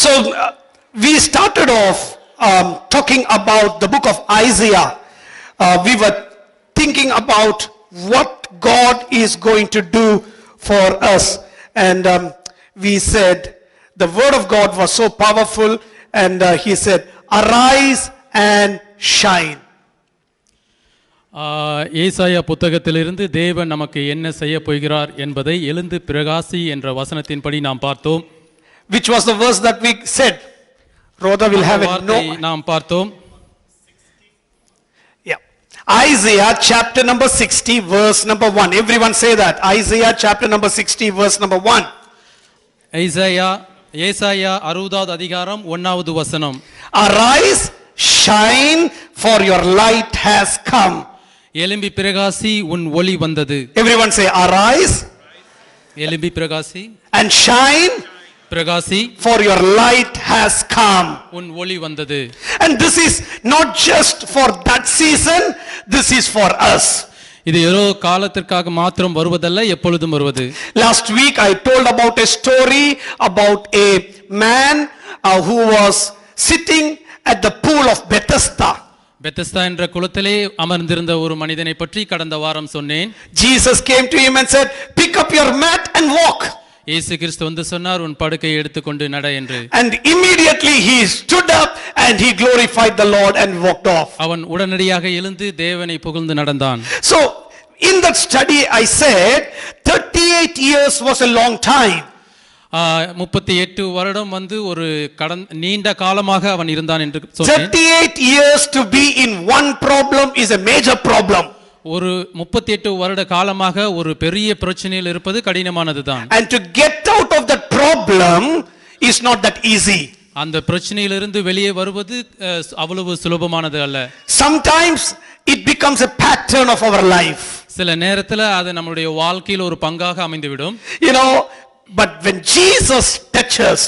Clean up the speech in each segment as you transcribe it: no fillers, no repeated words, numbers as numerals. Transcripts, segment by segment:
So we started off talking about the book of Isaiah. We were thinking about what God is going to do for us, and we said the word of God was so powerful, and he said, arise and shine. ஏசாயா புத்தகத்திலிருந்து தேவன் நமக்கு என்ன செய்ய போகிறார் என்பதை எழுந்து பிரகாசி என்ற வசனத்தின்படி நாம் பார்த்தோம். Which was the verse that we said? Rhoda will have it. No. நாம் பார்த்தோம். Yeah. Isaiah chapter number 60 verse number 1. Everyone say that. Isaiah chapter number 60 verse number 1. ஏசாயா 60வது அதிகாரம் 1வது வசனம். Arise, shine, for your light has come. எழும்பி பிரகாசி, உன் ஒளி வந்தது. Everyone say arise. எழும்பி பிரகாசி. And shine. பிரகாசி. For your light has come. உன் ஒளி வந்தது. And this is not just for that season, this is for us. இது ஏதோ காலத்திற்காக மாத்திரம் வருவதல்ல, எப்பொழுதும் வருவது. Last week I told about a story about a man who was sitting at the pool of Bethesda. Bethesda என்ற குளத்திலே அமர்ந்திருந்த ஒரு மனிதனை பற்றி கடந்த வாரம் சொன்னேன். Jesus came to him and said, pick up your mat and walk. இயேசு கிறிஸ்து வந்து சொன்னார், உன் படுக்கையை எடுத்துக்கொண்டு நட என்று. And immediately he stood up and he glorified the Lord and walked off. அவன் உடனடியாக எழுந்து தேவனை புகழ்ந்து நடந்தான். So in that study I said 38 years was a long time. 38 வருடம் வந்து ஒரு நீண்ட காலமாக அவன் இருந்தான் என்று சொன்னேன். 38 years to be in one problem is a major problem. ஒரு 38 வருட காலமாக ஒரு பெரிய பிரச்சனையில் இருப்பது கடினமானதுதான். And to get out of that problem is not that easy. அந்த பிரச்சனையிலிருந்து வெளியே வருவது அவ்வளவு சுலபமானது அல்ல. Sometimes it becomes a pattern of our life. சில நேரத்துல அது நம்மளுடைய வாழ்க்கையில் ஒரு பங்காக அமைந்துவிடும். You know, but when Jesus touches,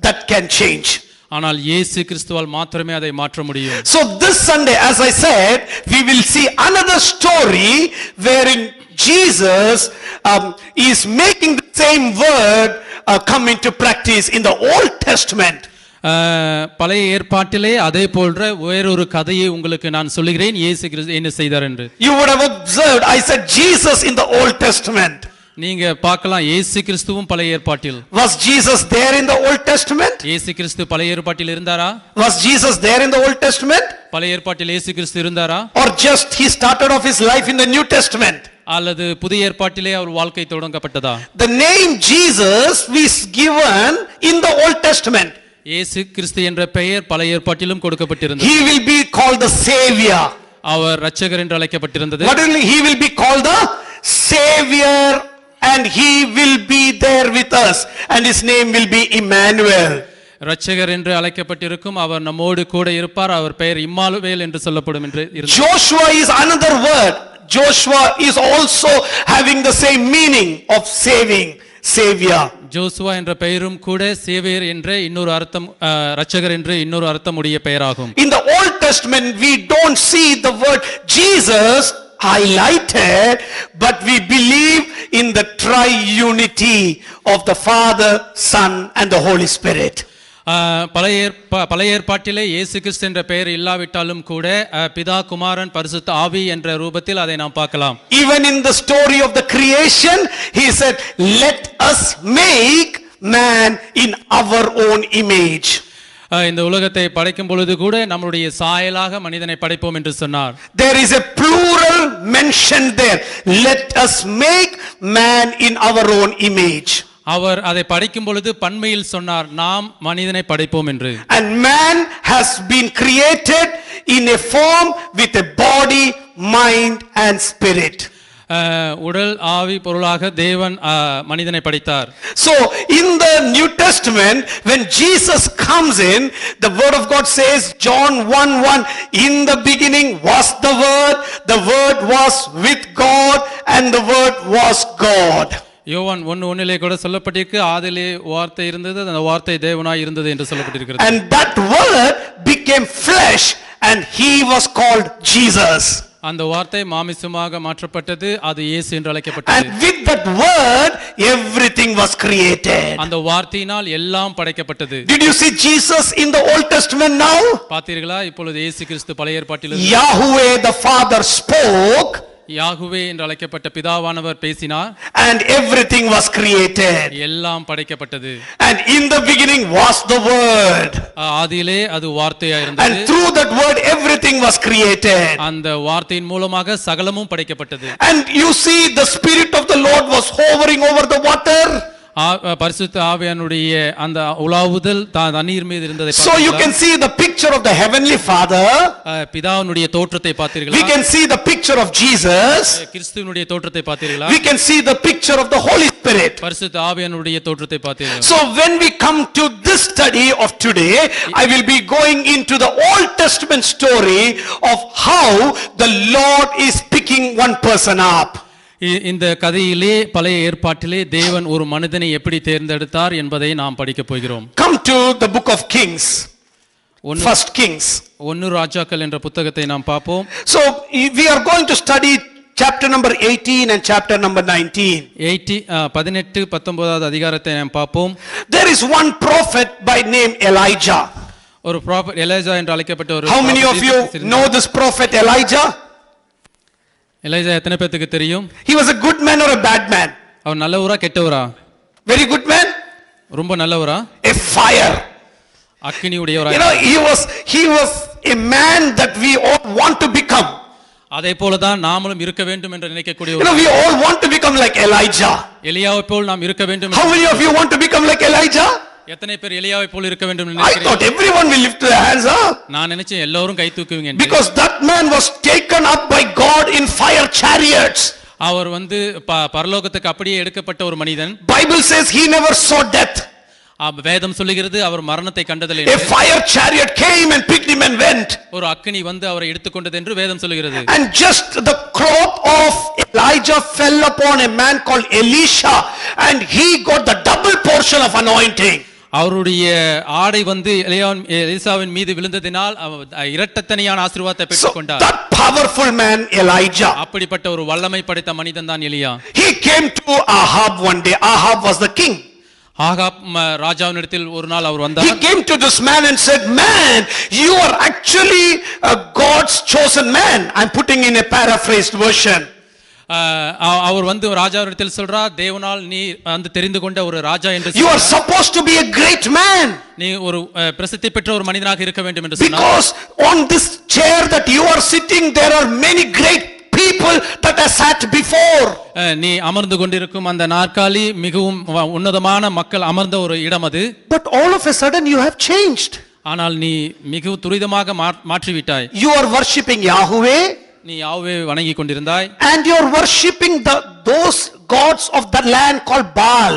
that can change. ஆனால் இயேசு கிறிஸ்துவால் மாத்திரமே அதை மாற்ற முடியும். So this Sunday, as I said, we will see another story wherein Jesus is making the same word come into practice in the Old Testament. பழைய ஏற்பாட்டிலே அதே போன்ற வேறொரு கதையை உங்களுக்கு நான் சொல்லுகிறேன், இயேசு கிறிஸ்து என்ன செய்தார் என்று. You would have observed I said Jesus in the Old Testament. நீங்க பார்க்கலாம், இயேசு கிறிஸ்துவும் பழைய ஏற்பாட்டில். Was Jesus there in the Old Testament? இயேசு கிறிஸ்து பழைய ஏற்பாட்டில் இருந்தாரா? Was Jesus there in the Old Testament? பழைய ஏற்பாட்டில் இயேசு கிறிஸ்து இருந்தாரா? Or just he started off his life in the New Testament? அல்லது புதிய ஏற்பாட்டிலே அவர் வாழ்க்கை தொடங்கப்பட்டதா? The name Jesus is given in the Old Testament. இயேசு கிறிஸ்து என்ற பெயர் பழைய ஏற்பாட்டிலும் கொடுக்கப்பட்டிருந்தது. He will be called the Savior. அவர் இரட்சகர் என்று அழைக்கப்பட்டிருந்தது. What will he will be called? The Savior, and he will be there with us, and his name will be Emmanuel. இரட்சகர் என்று அழைக்கப்பட்டிருக்கும், அவர் நம்மோடு கூட இருப்பார், அவர் பெயர் இம்மானுவேல் என்று சொல்லப்படும் என்று இருந்தது. Joshua is another word. Joshua is also having the same meaning of saving, Savior. Joshua என்ற பெயரும் கூட சேவியர் என்ற இன்னொரு அர்த்தம், இரட்சகர் என்று இன்னொரு அர்த்தம் உடைய பெயராகும். In the Old Testament we don't see the word Jesus highlighted, but we believe in the triunity of the Father, Son and the Holy Spirit. பழைய ஏற்பாட்டிலே இயேசு கிறிஸ்து என்ற பெயர் இல்லாவிட்டாலும் கூட பிதா, குமாரன், பரிசுத்த ஆவி என்ற ரூபத்தில் அதை நாம் பார்க்கலாம். Even in the story of the creation he said, let us make man in our own image. இந்த உலகத்தை படைக்கும் பொழுது கூட நம்முடைய சாயலாக மனிதனை படைப்போம் என்று சொன்னார். There is a plural mentioned there. Let us make man in our own image. அவர் அதை படைக்கும் பொழுது பன்மையில் சொன்னார், நாம் மனிதனை படைப்போம் என்று. And man has been created in a form with a body, mind and spirit. உடல், ஆவி, பொருளாக தேவன் மனிதனை படைத்தார். So in the New Testament when Jesus comes in, the word of God says, John 1:1, in the beginning was the word was with God and the word was God. யோவான் 1:1 கூட சொல்லப்பட்டிருக்கு, ஆதியிலே வார்த்தை இருந்தது, அந்த வார்த்தை தேவனாய் இருந்தது என்று சொல்லப்பட்டிருக்கிறது. And that word became flesh and he was called Jesus. அந்த வார்த்தை மாமிசமாக மாற்றப்பட்டது, அது இயேசு என்று அழைக்கப்பட்டது. And with that word, everything was created. அந்த வார்த்தையினால் எல்லாம் படைக்கப்பட்டது. Did you see Jesus in the Old Testament now? பார்த்தீர்களா? இப்பொழுது இயேசு கிறிஸ்து பழைய ஏற்பாட்டில் Yahweh the Father spoke. யாகுவே என்று அழைக்கப்பட்ட பிதாவானவர் பேசினார். And everything was created. எல்லாம் படைக்கப்பட்டது. And in the beginning was the word. ஆதியிலே அது வார்த்தையா இருந்தது. And through that word everything was created. அந்த வார்த்தையின் மூலமாக சகலமும் படைக்கப்பட்டது. And you see the Spirit of the Lord was hovering over the water. பரிசுத்த ஆவியானுடைய அந்த உலாவுதல் தண்ணீர் மீது இருந்ததை So you can see the picture of the heavenly Father. பிதாவினுடைய தோற்றத்தை பார்த்தீர்களா? We can see the picture of Jesus. கிறிஸ்துவினுடைய தோற்றத்தை பார்த்தீர்களா? We can see the picture of the Holy Spirit. பரிசுத்த ஆவியானுடைய தோற்றத்தை பார்த்தீர்களா? So when we come to this study of today, I will be going into the Old Testament story of how the Lord is picking one person up. இந்த கதையிலே பழைய ஏற்பாட்டிலே தேவன் ஒரு மனிதனை எப்படி தேர்ந்தெடுத்தார் என்பதை நாம் படிக்க போகிறோம். Come to the book of Kings. First Kings. 1 ராஜாக்கள் என்ற புத்தகத்தை நாம் பார்ப்போம். So we are going to study chapter number 18 and chapter number 19. 18 19வது அதிகாரத்தை நாம் பார்ப்போம். There is one prophet by name Elijah. ஒரு ப்ராஃபட் எலியா என்று அழைக்கப்பட்ட ஒரு How many of you know this prophet Elijah? எலியா எத்தனை பேருக்கு தெரியும்? He was a good man or a bad man? அவர் நல்லவரா கெட்டவரா? Very good man? ரொம்ப நல்லவரா? A fire. அக்கினி உடையவரா? You know, he was a man that we all want to become. அதே போல தான் நாமளும் இருக்க வேண்டும் என்று நினைக்கக்கூடிய You know, we all want to become like Elijah. எலியாவை போல் நாம் இருக்க வேண்டும். How many of you want to become like Elijah? எத்தனை பேர் எலியாவை போல் இருக்க வேண்டும் என்று I thought everyone will lift their hands up. நான் நினைச்சேன் எல்லாரும் கை தூக்குவீங்க. Because that man was taken up by God in fire chariots. அவர் பரலோகத்துக்கு அப்படியே எடுக்கப்பட்ட ஒரு மனிதன். Bible says he never saw death. வேதம் சொல்லுகிறது அவர் மரணத்தை கண்டதில்லை. A fire chariot came and picked him and went. ஒரு அக்கினி வந்து அவரை எடுத்துக்கொண்டது என்று வேதம் சொல்லுகிறது. And just the cloth of Elijah fell upon a man called Elisha, and he got the double portion of anointing. அவருடைய ஆடை வந்து எலிசாவின் மீது விழுந்ததினால் இரட்டத்தனையான ஆசீர்வாதத்தை பெற்றுக்கொண்டார். That powerful man Elijah. அப்படிப்பட்ட ஒரு வல்லமை படைத்த மனிதன் தான் எலியா. He came to Ahab one day. Ahab was the king. Ahab ராஜாவினிடத்தில் ஒரு நாள் அவர் வந்தார். He came to this man and said, "Man, you are actually God's chosen man." I'm putting in a paraphrased version. அவர் வந்து ராஜாவினிடத்தில் சொல்றார், தேவனால் நீ வந்து தெரிந்து கொண்ட ஒரு ராஜா என்று You are supposed to be a great man. நீ ஒரு பிரசித்தி பெற்ற ஒரு மனிதனாக இருக்க வேண்டும் என்று சொன்னார். Because on this chair that you are sitting, there are many great people that have sat before. நீ அமர்ந்து கொண்டிருக்கும் அந்த நாற்காலி மிகவும் உன்னதமான மக்கள் அமர்ந்த ஒரு இடம் அது. But all of a sudden you have changed. ஆனால் நீ மிகவும் துரிதமாக மாற்றி விட்டாய். You are worshipping Yahweh. நீ யாவே வணங்கி கொண்டிருந்தாய். And you are worshipping those gods of the land called Baal.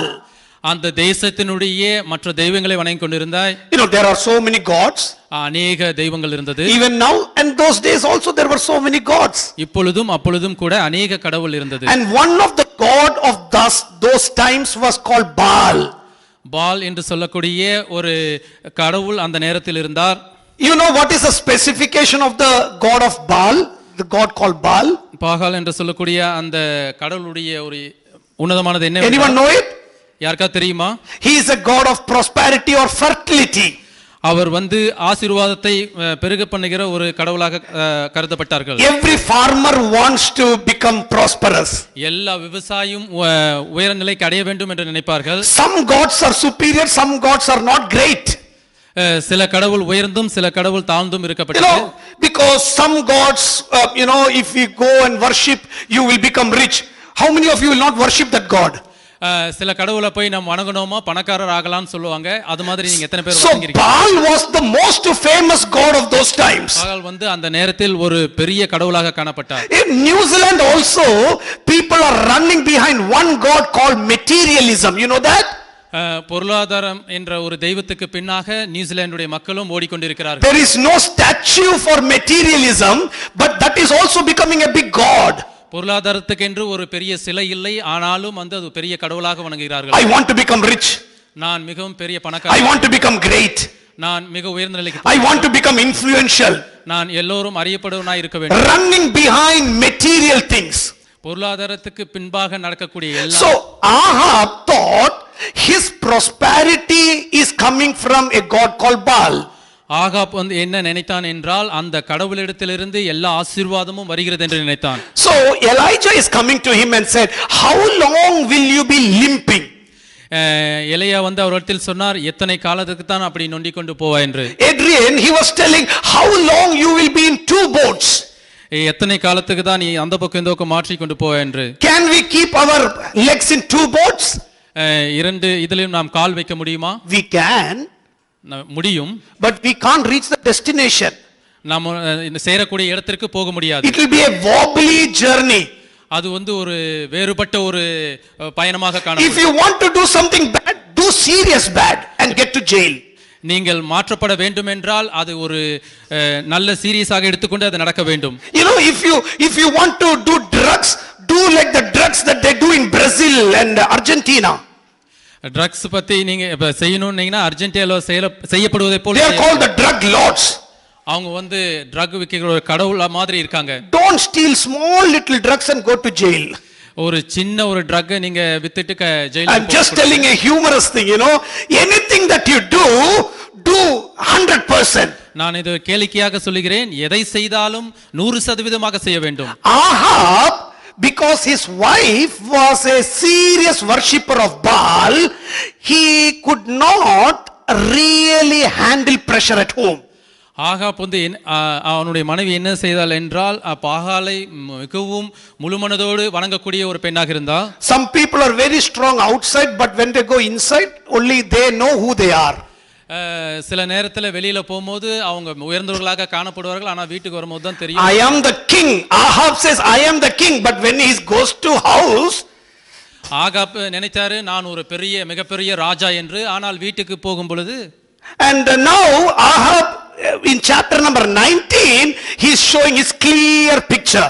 அந்த தேசத்தினுடைய மற்ற தெய்வங்களை வணங்கி கொண்டிருந்தாய். You know, there are so many gods. அநேக தெய்வங்கள் இருந்தது. Even now, and those days also there were so many gods. இப்பொழுதும் அப்பொழுதும் கூட அநேக கடவுள் இருந்தது. And one of the god of those times was called Baal. பால் என்று சொல்லக்கூடிய ஒரு கடவுள் அந்த நேரத்தில் இருந்தார். You know what is the specification of the god of Baal? The god called Baal. பாகால் என்று சொல்லக்கூடிய அந்த கடவுளுடைய ஒரு உன்னதமானது என்ன? Anyone know it? யாருக்கா தெரியுமா? He is a god of prosperity or fertility. அவர் வந்து ஆசீர்வாதத்தை பெருக பண்ணுகிற ஒரு கடவுளாக கருதப்பட்டார்கள். Every farmer wants to become prosperous. எல்லா விவசாயியும் உயர நிலைக்கு அடைய வேண்டும் என்று நினைப்பார்கள். Some gods are superior, some gods are not great. சில கடவுள் உயர்ந்தும் சில கடவுள் தாழ்ந்தும் இருக்கப்பட்டது. Because some gods, if you go and worship, you will become rich. How many of you will not worship that god? சில கடவுளை போய் நம்ம வணங்கணுமா பணக்காரர் ஆகலாம்னு சொல்லுவாங்க. அது மாதிரி நீங்க எத்தனை பேர் வணங்குறீங்க? So Baal was the most famous god of those times. பாகால் வந்து அந்த நேரத்தில் ஒரு பெரிய கடவுளாக காணப்பட்டார். In New Zealand also people are running behind one god called materialism. You know that? பொருளாதாரம் என்ற ஒரு தெய்வத்துக்கு பின்னாக நியூசிலாந்துடைய மக்களும் ஓடிக்கொண்டிருக்கிறார்கள். There is no statue for materialism, but that is also becoming a big god. பொருளாதாரத்துக்கு என்று ஒரு பெரிய சிலை இல்லை, ஆனாலும் வந்து அது பெரிய கடவுளாக வணங்குகிறார்கள். I want to become rich. நான் மிகவும் பெரிய பணக்காரன். I want to become great. நான் மிக உயர்ந்த நிலைக்கு I want to become influential. நான் எல்லோரும் அறியப்படுவனாய் இருக்க வேண்டும். Running behind material things. பொருளாதாரத்துக்கு பின்பாக நடக்கக்கூடிய எல்லா So Ahab thought his prosperity is coming from a god called Baal. Ahab வந்து என்ன நினைத்தான் என்றால் அந்த கடவுளிடத்திலிருந்து எல்லா ஆசீர்வாதமும் வருகிறது என்று நினைத்தான். So Elijah is coming to him and said, how long will you be limping? எலியா வந்து அவரிடத்தில் சொன்னார், எத்தனை காலத்துக்கு தான் அப்படி நொண்டி கொண்டு போவா என்று. Adrian, he was telling, how long you will be in two boats? எத்தனை காலத்துக்கு தான் நீ அந்த பக்கம் இந்த பக்கம் மாற்றி கொண்டு போவா என்று. Can we keep our legs in two boats? இரண்டு இதிலும் நாம் கால் வைக்க முடியுமா? We can. முடியும். But we can't reach the destination. நாம் சேரக்கூடிய இடத்திற்கு போக முடியாது. It will be a wobbly journey. அது வந்து ஒரு வேறுபட்ட ஒரு பயணமாக காணப்படும். If you want to do something bad, do serious bad and get to jail. நீங்கள் மாற்றப்பட வேண்டும் என்றால் அது ஒரு நல்ல சீரியஸாக எடுத்துக்கொண்டு அது நடக்க வேண்டும். You know, if you want to do drugs, do like the drugs that they do in Brazil and Argentina. Drugs பத்தி நீங்க செய்யணும்னீங்கன்னா அர்ஜென்டினால செய்யப்படுவதை போல They are called the drug lords. அவங்க வந்து ட்ரக் விக்கிற ஒரு கடவுள் மாதிரி இருக்காங்க. Don't steal small little drugs and go to jail. ஒரு சின்ன ஒரு ட்ரக் நீங்க வித்துட்டு ஜெயிலுக்கு I'm just telling a humorous thing, you know, anything that you do 100%. நான் இது கேளிக்கையாக சொல்லுகிறேன், எதை செய்தாலும் 100% செய்ய வேண்டும். Ahab, because his wife was a serious worshipper of Baal, he could not really handle pressure at home. Ahab வந்து அவனுடைய மனைவி என்ன செய்தாள் என்றால் பாகாலை மிகவும் முழுமனதோடு வணங்கக்கூடிய ஒரு பெண்ணாக இருந்தா. Some people are very strong outside, but when they go inside, only they know who they are. சில நேரத்துல வெளியில போகும்போது அவங்க உயர்ந்தவர்களாக காணப்படுவார்கள், ஆனா வீட்டுக்கு வரும்போது தான் தெரியும். I am the king. Ahab says I am the king, but when he goes to house, Ahab நினைத்தாரு நான் ஒரு மிகப்பெரிய ராஜா என்று, ஆனால் வீட்டுக்கு போகும் பொழுது and now Ahab in chapter number 19 he is showing his clear picture.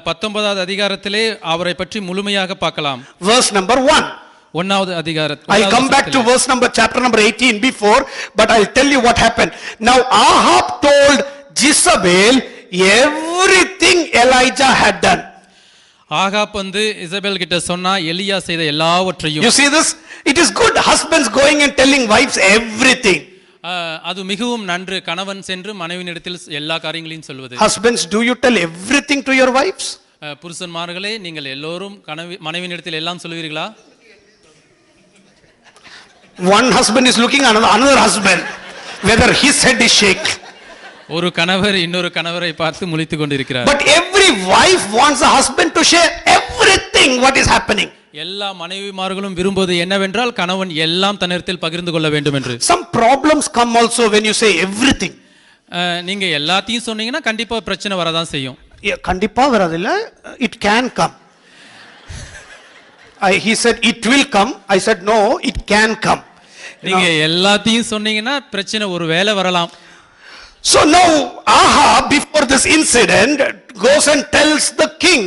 19வது அதிகாரத்திலே அவரை பற்றி முழுமையாக பார்க்கலாம். Verse number 1. 1வது அதிகாரம். I'll come back to verse number chapter number 18 before, but I'll tell you what happened. Now Ahab told Jezebel everything Elijah had done. Ahab வந்து Isabelle கிட்ட சொன்னா எலியா செய்த எல்லாவற்றையும். You see this? It is good husbands going and telling wives everything. அது மிகவும் நன்று, கணவன் சென்று மனைவியிடத்தில் எல்லா காரியங்களையும் சொல்வது. Husbands, do you tell everything to your wives? புருஷன்மார்களே, நீங்கள் எல்லோரும் மனைவியிடத்தில் எல்லாம் சொல்வீர்களா? One husband is looking another husband whether his head is shake. ஒரு கணவர் இன்னொரு கணவரை பார்த்து முழித்துக் கொண்டிருக்கிறார். But every wife wants a husband to share everything what is happening. எல்லா மனைவிமார்களும் விரும்புவது என்னவென்றால் கணவன் எல்லாம் தன்னிடத்தில் பகிர்ந்து கொள்ள வேண்டும் என்று. Some problems come also when you say everything. நீங்க எல்லாத்தையும் சொன்னீங்கன்னா கண்டிப்பா பிரச்சனை வரதான் செய்யும். கண்டிப்பா வரதில்ல, it can come. He said it will come. I said no, it can come. நீங்க எல்லாத்தையும் சொன்னீங்கன்னா பிரச்சனை ஒருவேளை வரலாம். So now Ahab, before this incident, goes and tells the king,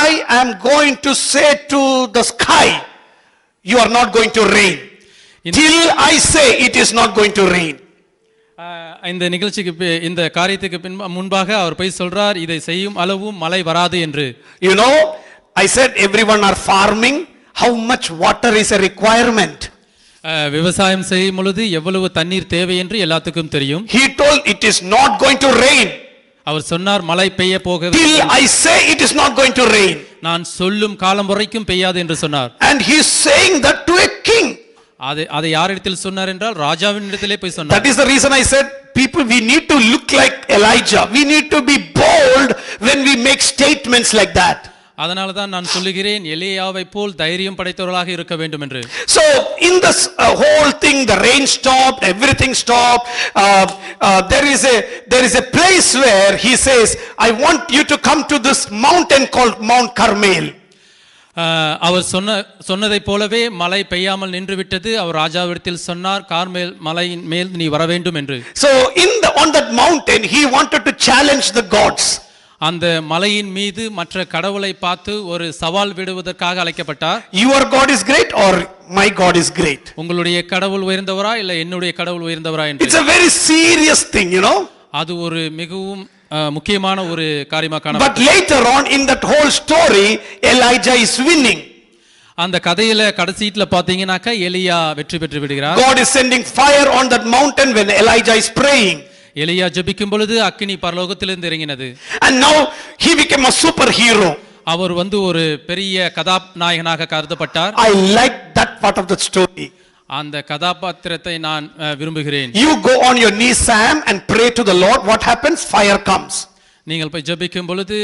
I am going to say to the sky, you are not going to rain. Till I say it is not going to rain. இந்த நிகழ்ச்சிக்கு இந்த காரியத்துக்கு முன்பாக அவர் போய் சொல்றார், இதை செய்யும் அளவும் மழை வராது என்று. You know, I said everyone are farming. How much water is a requirement? விவசாயம் செய்யும் பொழுது எவ்வளவு தண்ணீர் தேவை என்று எல்லாத்துக்கும் தெரியும். He told it is not going to rain. அவர் சொன்னார் மழை பெய்ய போகிறது. Till I say it is not going to rain. நான் சொல்லும் காலம் வரைக்கும் பெய்யாது என்று சொன்னார். And he is saying that to a king. அதை யாரிடத்தில் சொன்னார் என்றால் ராஜாவின் இடத்திலே போய் சொன்னார். That is the reason I said people, we need to look like Elijah. We need to be bold when we make statements like that. அதனால தான் நான் சொல்லுகிறேன் எலியாவை போல் தைரியம் படைத்தவர்களாக இருக்க வேண்டும் என்று. So in this whole thing, the rain stopped, everything stopped. There is a place where he says, I want you to come to this mountain called Mount Carmel. அவர் சொன்னதை போலவே மழை பெய்யாமல் நின்று விட்டது. அவர் ராஜாவிடத்தில் சொன்னார், கார்மேல் மலையின் மேல் நீ வர வேண்டும் என்று. So on that mountain he wanted to challenge the gods. அந்த மலையின் மீது மற்ற கடவுளை பார்த்து ஒரு சவால் விடுவதற்காக அழைக்கப்பட்டார். Your God is great or my God is great? உங்களுடைய கடவுள் உயர்ந்தவரா இல்ல என்னுடைய கடவுள் உயர்ந்தவரா என்று. It's a very serious thing, you know. அது ஒரு மிகவும் முக்கியமான ஒரு காரியமா But காணப்பட்டது. later on in that whole story, Elijah is winning. அந்த கதையில கடைசியில பாத்தீங்கன்னாக்கா எலியா வெற்றி பெற்று விடுகிறார். God is sending fire on that mountain when Elijah is praying. எலியா ஜெபிக்கும் பொழுது அக்கினி பரலோகத்திலிருந்து இறங்கினது. And now he became a superhero. அவர் ஒரு பெரிய கதாநாயகனாக கருதப்பட்டார். I like that part of the story. அந்த கதாபாத்திரத்தை நான் விரும்புகிறேன். You go on your knees, Sam, and pray to the Lord. What happens? Fire comes. நீங்கள் போய் ஜெபிக்கும் பொழுது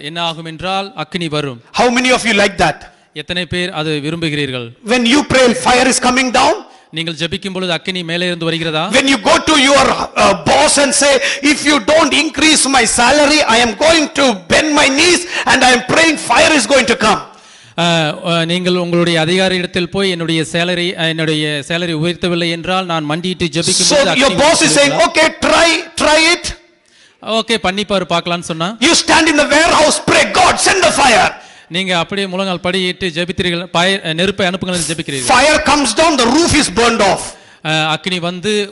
என்ன ஆகும் என்றால் அக்கினி வரும். How many of you like that? எத்தனை பேர் அது விரும்புகிறீர்கள்? When you pray, fire is coming down. நீங்கள் ஜெபிக்கும் பொழுது அக்கினி மேலே இருந்து வருகிறதா? When you go to your boss and say, if you don't increase my salary, I am going to bend my knees and I am praying fire is going to come. நீங்கள் உங்களுடைய அதிகாரியிடத்தில் போய் என்னுடைய சேலரி உயர்த்தவில்லை என்றால் நான் மண்டியிட்டு ஜெபிக்கும் பொழுது So your boss is saying, okay, try it. Okay பண்ணி பாரு பார்க்கலாம்னு சொன்னா, You stand in the warehouse, pray, God send the fire. நீங்க அப்படியே முழங்கால் படியிட்டு ஜெபிக்கிறீர்கள், நெருப்பை அனுப்புங்கள் என்று ஜெபிக்கிறீர்கள். Fire comes down, the roof is burned off. அக்கினி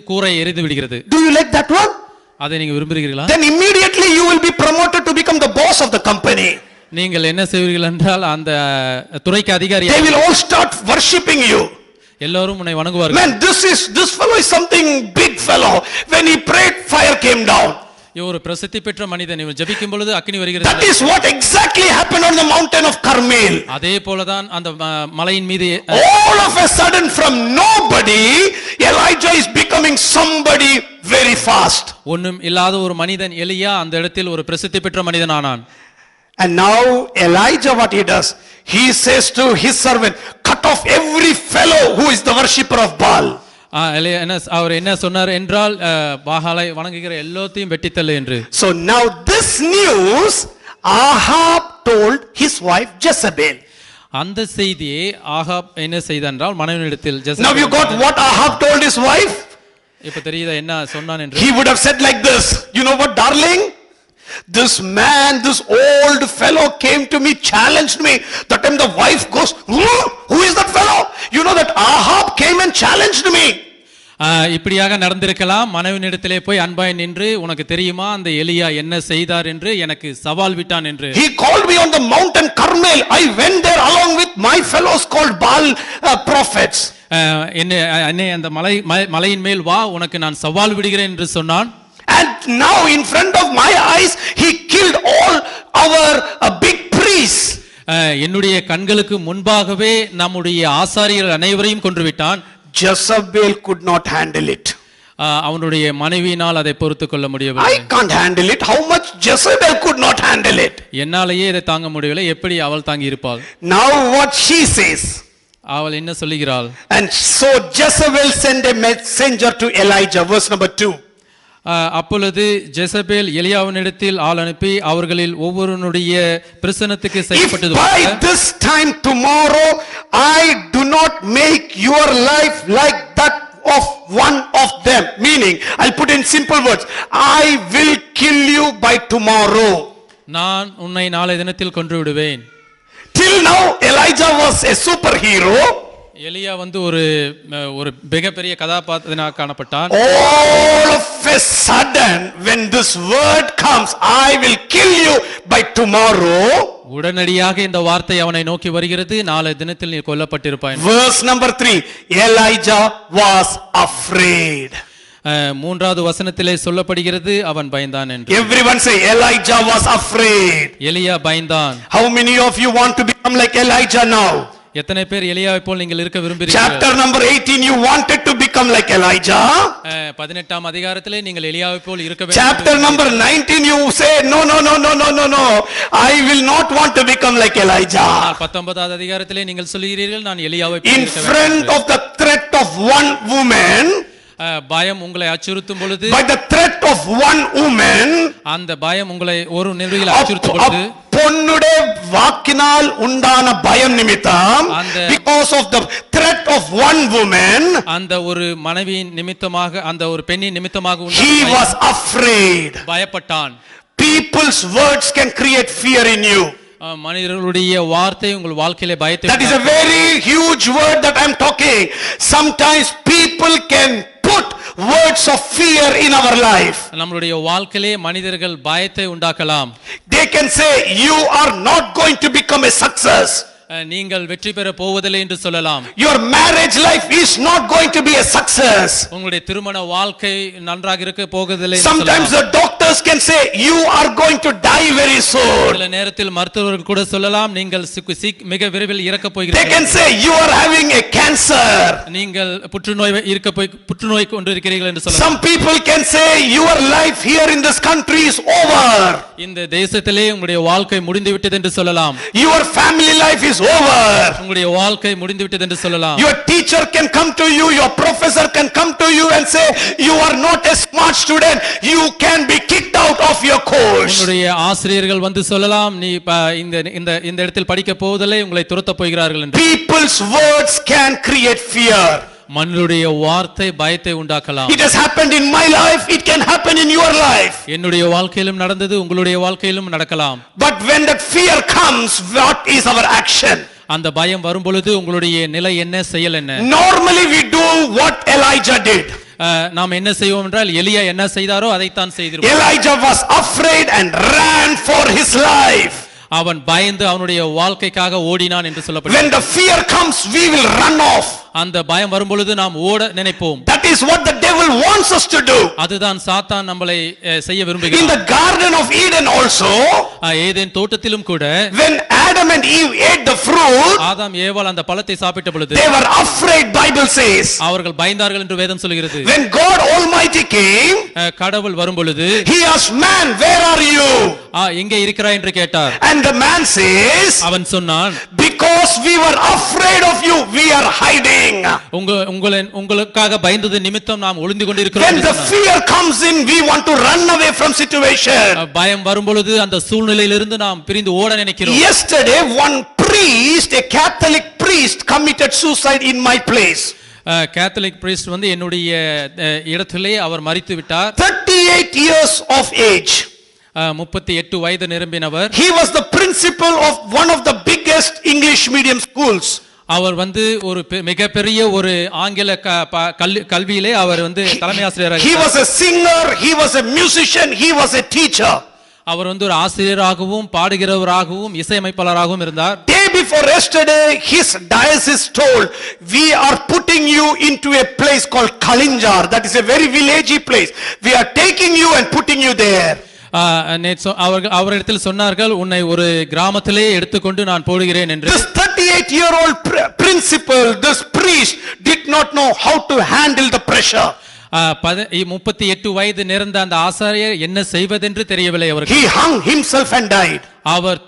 கூரை எரிந்து விடுகிறது. Do you like that one? அதை நீங்க விரும்புகிறீர்களா? Then immediately you will be promoted to become the boss of the company. நீங்கள் என்ன செய்வீர்கள் என்றால் அந்த துறைக்கு அதிகாரி, They will all start worshipping you. எல்லாரும் உன்னை வணங்குவார்கள். Man, this fellow is something big fellow. When he prayed, fire came down. ஒரு பிரசித்தி பெற்ற மனிதன், இவர் ஜெபிக்கும் பொழுது அக்கினி வருகிறது. That is what exactly happened on the mountain of Carmel. அதே போலதான் அந்த மலையின் மீது All of a sudden from nobody, Elijah is becoming somebody very fast. ஒண்ணும் இல்லாத ஒரு மனிதன் எலியா அந்த இடத்தில் ஒரு பிரசித்தி பெற்ற மனிதன் ஆனான். And now Elijah, what he does, he says to his servant, cut off every fellow who is the worshipper of Baal. அவர் என்ன சொன்னார் என்றால் பாகாலை வணங்குகிற எல்லாத்தையும் வெட்டித்தள்ளு என்று. So now this news Ahab told his wife Jezebel. அந்த செய்தியை ஆகாப் என்ன செய்தான் என்றால் மனைவியிடத்தில் Now you got what Ahab told his wife? இப்ப தெரியுதா என்ன சொன்னான் என்று? He would have said like this, you know what, darling? This man, this old fellow came to me, challenged me. That time the wife goes, who is that fellow? You know that Ahab came and challenged me. இப்படியாக நடந்திருக்கலாம். மனைவியிடத்திலே போய் அன்பாய் நின்று, உனக்கு தெரியுமா அந்த எலியா என்ன செய்தார் என்று எனக்கு சவால் விட்டான் என்று. He called me on the mountain Carmel. I went there along with my fellows called Baal prophets. என்னை அந்த மலையின் மேல் வா, உனக்கு நான் சவால் விடுகிறேன் என்று சொன்னான். And now in front of my eyes he killed all our big priests. என்னுடைய கண்களுக்கு முன்பாகவே நம்முடைய ஆசாரியர்கள் அனைவரையும் கொன்றுவிட்டான். Jezebel could not handle it. அவனுடைய மனைவியினால் அதை பொறுத்துக் கொள்ள முடியவில்லை. I can't handle it. How much Jezebel could not handle it? என்னாலேயே இதை தாங்க முடியவில்லை, எப்படி அவள் தாங்கி இருப்பாள்? Now what she says, அவள் என்ன சொல்லுகிறாள்? And so Jezebel sent a messenger to Elijah, verse number 2. அப்பொழுது ஜெசபேல் எலியாவினிடத்தில் ஆள் அனுப்பி அவர்களில் ஒவ்வொருவனுடைய பிரசன்னத்துக்கு செய்யப்பட்டது. By this time tomorrow I do not make your life like that of one of them, meaning I'll put in simple words, I will kill you by tomorrow. நான் உன்னை நாளை தினத்தில் கொன்று விடுவேன். Till now Elijah was a superhero. எலியா ஒரு மிகப்பெரிய கதாபாத்திரனாக காணப்பட்டான். All of a sudden when this word comes, I will kill you by tomorrow, உடனடியாக இந்த வார்த்தை அவனை நோக்கி வருகிறது, நாளை தினத்தில் நீ கொல்லப்பட்டிருப்பாய். Verse number 3, Elijah was afraid. மூன்றாவது வசனத்திலே சொல்லப்படுகிறது அவன் பயந்தான் என்று. Everyone say Elijah was afraid. எலியா பயந்தான். How many of you want to become like Elijah now? எத்தனை பேர் எலியாவை போல் நீங்கள் இருக்க விரும்புகிறீர்கள்? Chapter number 18 you wanted to become like Elijah. 18ஆம் அதிகாரத்திலே நீங்கள் எலியாவை போல் இருக்க வேண்டும். Chapter number 19 you say no, I will not want to become like Elijah. 19வது அதிகாரத்திலே நீங்கள் சொல்கிறீர்கள் நான் எலியாவை போல் இருக்க வேண்டும். In front of the threat of one woman, பயம் உங்களை அச்சுறுத்தும் பொழுது, by the threat of one woman, அந்த பயம் உங்களை ஒரு நிலையில் அச்சுறுத்தும் பொழுது, பொன்னுடைய வாக்கினால் உண்டான பயம் நிமித்தம், because of the threat of one woman, அந்த ஒரு மனைவியின் நிமித்தமாக, அந்த ஒரு பெண்ணின் நிமித்தமாக he was afraid. பயப்பட்டான். people's words can create fear in you. மனிதர்களுடைய வார்த்தை உங்கள் வாழ்க்கையிலே பயத்தை That is a very huge word that I'm talking. Sometimes people can put words of fear in our life. நம்மளுடைய வாழ்க்கையிலே மனிதர்கள் பயத்தை உண்டாக்கலாம். They can say you are not going to become a success. நீங்கள் வெற்றி பெற போவதில்லை என்று சொல்லலாம். Your marriage life is not going to be a success. உங்களுடைய திருமண வாழ்க்கை நன்றாக இருக்க போவதில்லை என்று Sometimes the doctors can say you are going to die very soon. சில நேரத்தில் மருத்துவர்கள் கூட சொல்லலாம் நீங்கள் மிக விரைவில் இறக்க They போகிறீர்கள். can say you are having a cancer. நீங்கள் புற்றுநோய் கொண்டிருக்கிறீர்கள் என்று சொல்லலாம். Some people can say your life here in this country is over. இந்த தேசத்திலே உங்களுடைய வாழ்க்கை முடிந்து விட்டது என்று சொல்லலாம். Your family life is over. உங்களுடைய வாழ்க்கை முடிந்து விட்டது என்று சொல்லலாம். Your teacher can come to you, your professor can come to you and say you are not a smart student, you can be kicked out of your course. உங்களுடைய ஆசிரியர்கள் வந்து சொல்லலாம் நீ இந்த இடத்தில் படிக்க போவதில்லை உங்களை துரத்த போகிறார்கள் என்று. People's words can create fear. மனிதனுடைய வார்த்தை பயத்தை உண்டாக்கலாம். It has happened in my life, it can happen in your life. என்னுடைய வாழ்க்கையிலும் நடந்தது உங்களுடைய வாழ்க்கையிலும் நடக்கலாம். But when that fear comes, what is our action? அந்த பயம் வரும் பொழுது உங்களுடைய நிலை என்ன, செயல் என்ன? Normally we do what Elijah did. நாம் என்ன செய்வோம் என்றால் எலியா என்ன செய்தாரோ அதைத்தான் செய்திருப்போம். Elijah was afraid and ran for his life. அவன் பயந்து அவனுடைய வாழ்க்கைக்காக ஓடினான் என்று சொல்லப்படுகிறது. When the fear comes, we will run off. அந்த பயம் வரும் பொழுது நாம் ஓட நினைப்போம். That is what the devil wants us to do. அதுதான் சாத்தான் நம்மளை செய்ய விரும்புகிறான். In the garden of Eden also, Eden தோட்டத்திலும் கூட when Adam and Eve ate the fruit, ஆதாம் ஏவாள் அந்த பழத்தை சாப்பிட்ட பொழுது they were afraid, Bible says. அவர்கள் பயந்தார்கள் என்று வேதம் சொல்கிறது. When God Almighty came, கடவுள் வரும் பொழுது he asked man, where are you? எங்கே இருக்கிறாய் என்று கேட்டார். And the man says, அவன் சொன்னான், because we were afraid of you, we are hiding. உங்களுக்காக பயந்தது நிமித்தம் நாம் ஒளிந்து கொண்டிருக்கிறோம். When the fear comes in, we want to run away from situation. பயம் வரும் பொழுது அந்த சூழ்நிலையிலிருந்து நாம் பிரிந்து ஓட நினைக்கிறோம். Yesterday one priest, a Catholic priest, committed suicide in my place. Catholic priest வந்து என்னுடைய இடத்திலே அவர் மரித்து விட்டார். 38 years of age. 38 வயது நிரம்பினவர். He was the principal of one of the biggest English medium schools. அவர் வந்து ஒரு மிகப்பெரிய ஒரு ஆங்கில கல்வியிலே அவர் வந்து தலைமை ஆசிரியராக He was a singer, he was a musician, he was a teacher. அவர் வந்து ஒரு ஆசிரியராகவும் பாடுகிறவராகவும் இசையமைப்பாளராகவும் இருந்தார். Day before yesterday, his diocese told, we are putting you into a place called Kalinjar. That is a very villagey place. We are taking you and putting you there. அவரிடத்தில் சொன்னார்கள் உன்னை ஒரு கிராமத்திலே எடுத்துக்கொண்டு நான் போடுகிறேன் என்று. This 38-year-old principal, this priest did not know how to handle the pressure. 38 வயது நிரந்த அந்த ஆசாரியர் என்ன செய்வதென்று தெரியவில்லை அவருக்கு. He hung himself and died. அவர்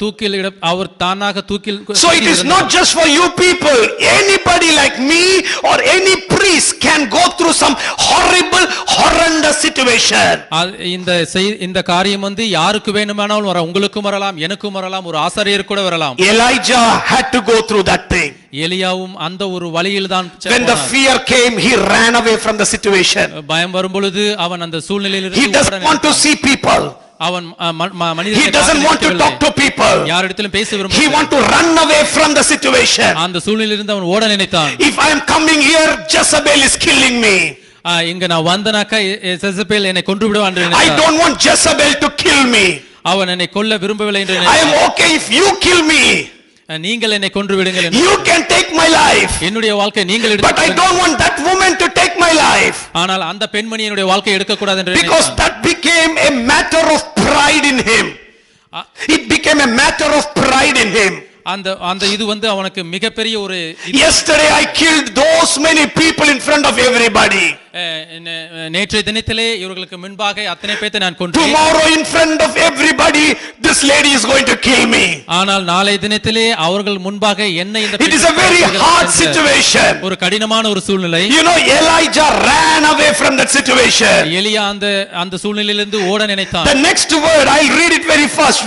அவர் தானாக தூக்கில். So it is not just for you people. Anybody like me or any priest can go through some horrible, horrendous situation. இந்த காரியம் வந்து யாருக்கு வேணுமானாலும் வர, உங்களுக்கும் வரலாம், எனக்கும் வரலாம், ஒரு ஆசாரியர் கூட வரலாம். Elijah had to go through that thing. எலியாவும் அந்த ஒரு வழியில் தான். When the fear came, he ran away from the situation. பயம் வரும் பொழுது அவன் அந்த சூழ்நிலையிலிருந்து he doesn't want to see people. அவன் he doesn't want to talk to people. யாரிடத்திலும் பேச விரும்பவில்லை. he want to run away from the situation. அந்த சூழ்நிலையிலிருந்து அவன் ஓட நினைத்தான். if I am coming here, Jezebel is killing me. இங்க நான் வந்தனாக்கா ஜெசபேல் என்னை கொன்று விடுவான் என்று நினைத்தான். I don't want Jezebel to kill me. அவன் என்னை கொல்ல விரும்பவில்லை என்று நினைத்தான். I am okay if you kill me. நீங்கள் என்னை கொன்று விடுங்கள். you can take my life. என்னுடைய வாழ்க்கை நீங்கள் எடுத்து. but I don't want that woman to take my life. ஆனால் அந்த பெண்மணி என்னுடைய வாழ்க்கை எடுக்க கூடாது என்று நினைத்தான். because that became a matter of pride in him. it became a matter of pride in him. அந்த இது வந்து அவனுக்கு மிகப்பெரிய ஒரு. yesterday I killed those many people in front of everybody. நேற்றைய தினத்திலே இவர்களுக்கு முன்பாக அத்தனை பேரை நான் கொன்றேன். tomorrow in front of everybody this lady is going to kill me. ஆனால் நாளை தினத்திலே அவர்கள் முன்பாக என்னை இந்த. it is a very hard situation. ஒரு கடினமான ஒரு சூழ்நிலை. you know Elijah ran away from that situation. எலியா அந்த சூழ்நிலையிலிருந்து ஓட நினைத்தான். the next word I'll read it very fast.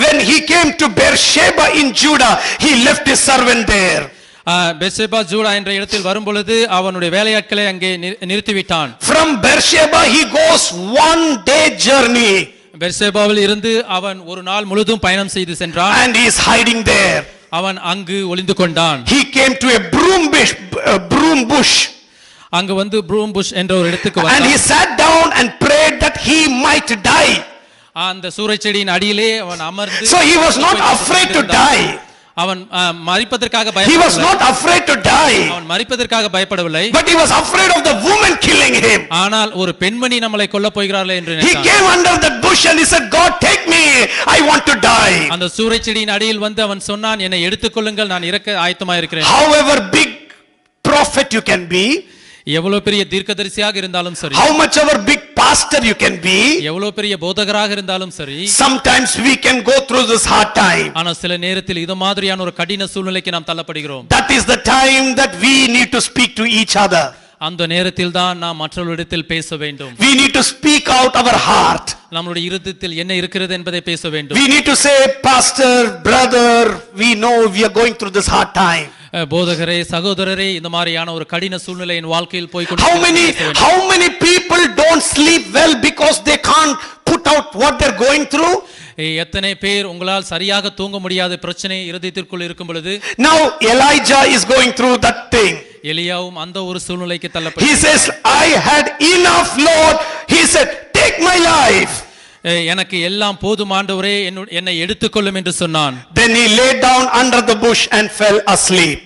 when he came to Beersheba in Judah, he left his servant there. Beersheba Judah என்ற இடத்தில் வரும் பொழுது அவனுடைய வேலையாட்களை அங்கே நிறுத்திவிட்டான். from Beersheba he goes one day journey. பெர்சேபாவில் இருந்து அவன் ஒரு நாள் முழுதும் பயணம் செய்து சென்றான். And he is hiding there. அவன் அங்கு ஒளிந்து கொண்டான். He came to a broom bush. அங்கு வந்து ப்ரூம் புஷ் என்ற ஒரு இடத்துக்கு And he வந்தான். sat down and prayed that he might die. அந்த சூரைச்செடியின் அடியிலே அவன் அமர்ந்து So he was not afraid to die. அவன் மரிப்பதற்காக He was பயப்படவில்லை. not afraid to die. அவன் மரிப்பதற்காக பயப்படவில்லை. But he was afraid of the woman killing him. ஆனால் ஒரு பெண்மணி நம்மளை கொல்ல போகிறார்களே என்று He நினைத்தான். came under that bush and he said, God, take me. I want to die. அந்த சூரைச்செடியின் அடியில் வந்து அவன் சொன்னான், என்னை எடுத்துக்கொள்ளுங்கள், நான் இறக்க ஆயத்தமாக இருக்கிறேன். However big prophet you can be, எவ்வளவு பெரிய தீர்க்கதரிசியாக இருந்தாலும் சரி, how much ever big pastor you can be, எவ்வளவு பெரிய போதகராக இருந்தாலும் சரி, sometimes we can go through this hard time. ஆனா சில நேரத்தில் இது மாதிரியான ஒரு கடின சூழ்நிலைக்கு நாம் தள்ளப்படுகிறோம். That is the time that we need to speak to each other. அந்த நேரத்தில் தான் நாம் மற்றவர்களிடத்தில் பேச வேண்டும். We need to speak out our heart. நம்முடைய இருதயத்தில் என்ன இருக்கிறது என்பதை பேச வேண்டும். We need to say, Pastor, brother, we know we are going through this hard time. போதகரே, சகோதரரே, இந்த மாதிரியான ஒரு கடின சூழ்நிலை என் வாழ்க்கையில் போய் How many people don't sleep well because they can't put out what they're going through? எத்தனை பேர் உங்களால் சரியாக தூங்க முடியாத பிரச்சனை இருதயத்திற்குள் இருக்கும் பொழுது, Now Elijah is going through that thing. எலியாவும் அந்த ஒரு சூழ்நிலைக்கு He தள்ளப்பட்டார். says, I had enough, Lord. He said, take my life. எனக்கு எல்லாம் போதும் ஆண்டவரே, என்னை எடுத்துக்கொள்ளும் என்று சொன்னான். Then he lay down under the bush and fell asleep.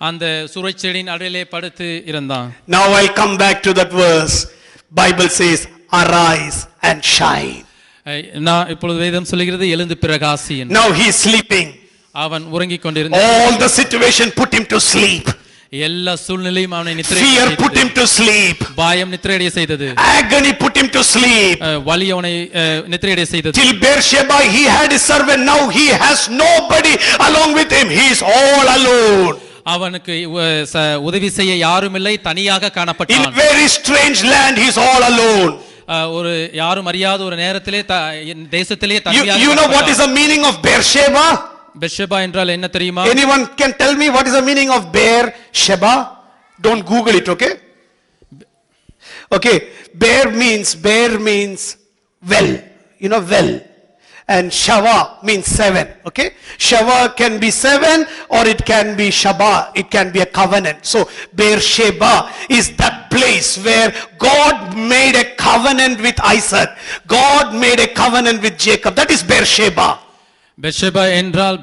அந்த சூரைச்செடியின் அடியிலே படுத்து இருந்தான். Now I come back to that verse. Bible says, arise and shine. நான் இப்பொழுது வேதம் சொல்லுகிறது, எழுந்து பிரகாசி என்று. Now he is sleeping. அவன் உறங்கிக் கொண்டிருந்தான். All the situation put him to sleep. எல்லா சூழ்நிலையும் அவனை Fear put him to sleep. பயம் நித்திரையடைய செய்தது. Agony put him to sleep. வலி அவனை நித்திரையடைய செய்தது. Till Beersheba he had his servant. Now he has nobody along with him. He is all alone. அவனுக்கு உதவி செய்ய யாரும் இல்லை, தனியாக In காணப்பட்டான். very strange land he is all alone. ஒரு யாரும் அறியாத ஒரு நேரத்திலே தேசத்திலே தனியாக. You know what is the meaning of Beersheba? பெர்ஷெபா என்றால் என்ன தெரியுமா? Anyone can tell me what is the meaning of Beersheba? Don't Google it, okay? Okay, Beer means well, you know, well. And Shava means 7, okay? Shava can be 7 or it can be Shaba, it can be a covenant. So Beersheba is that place where God made a covenant with Isaac. God made a covenant with Jacob. That is Beersheba. பெர்ஷெபா என்றால்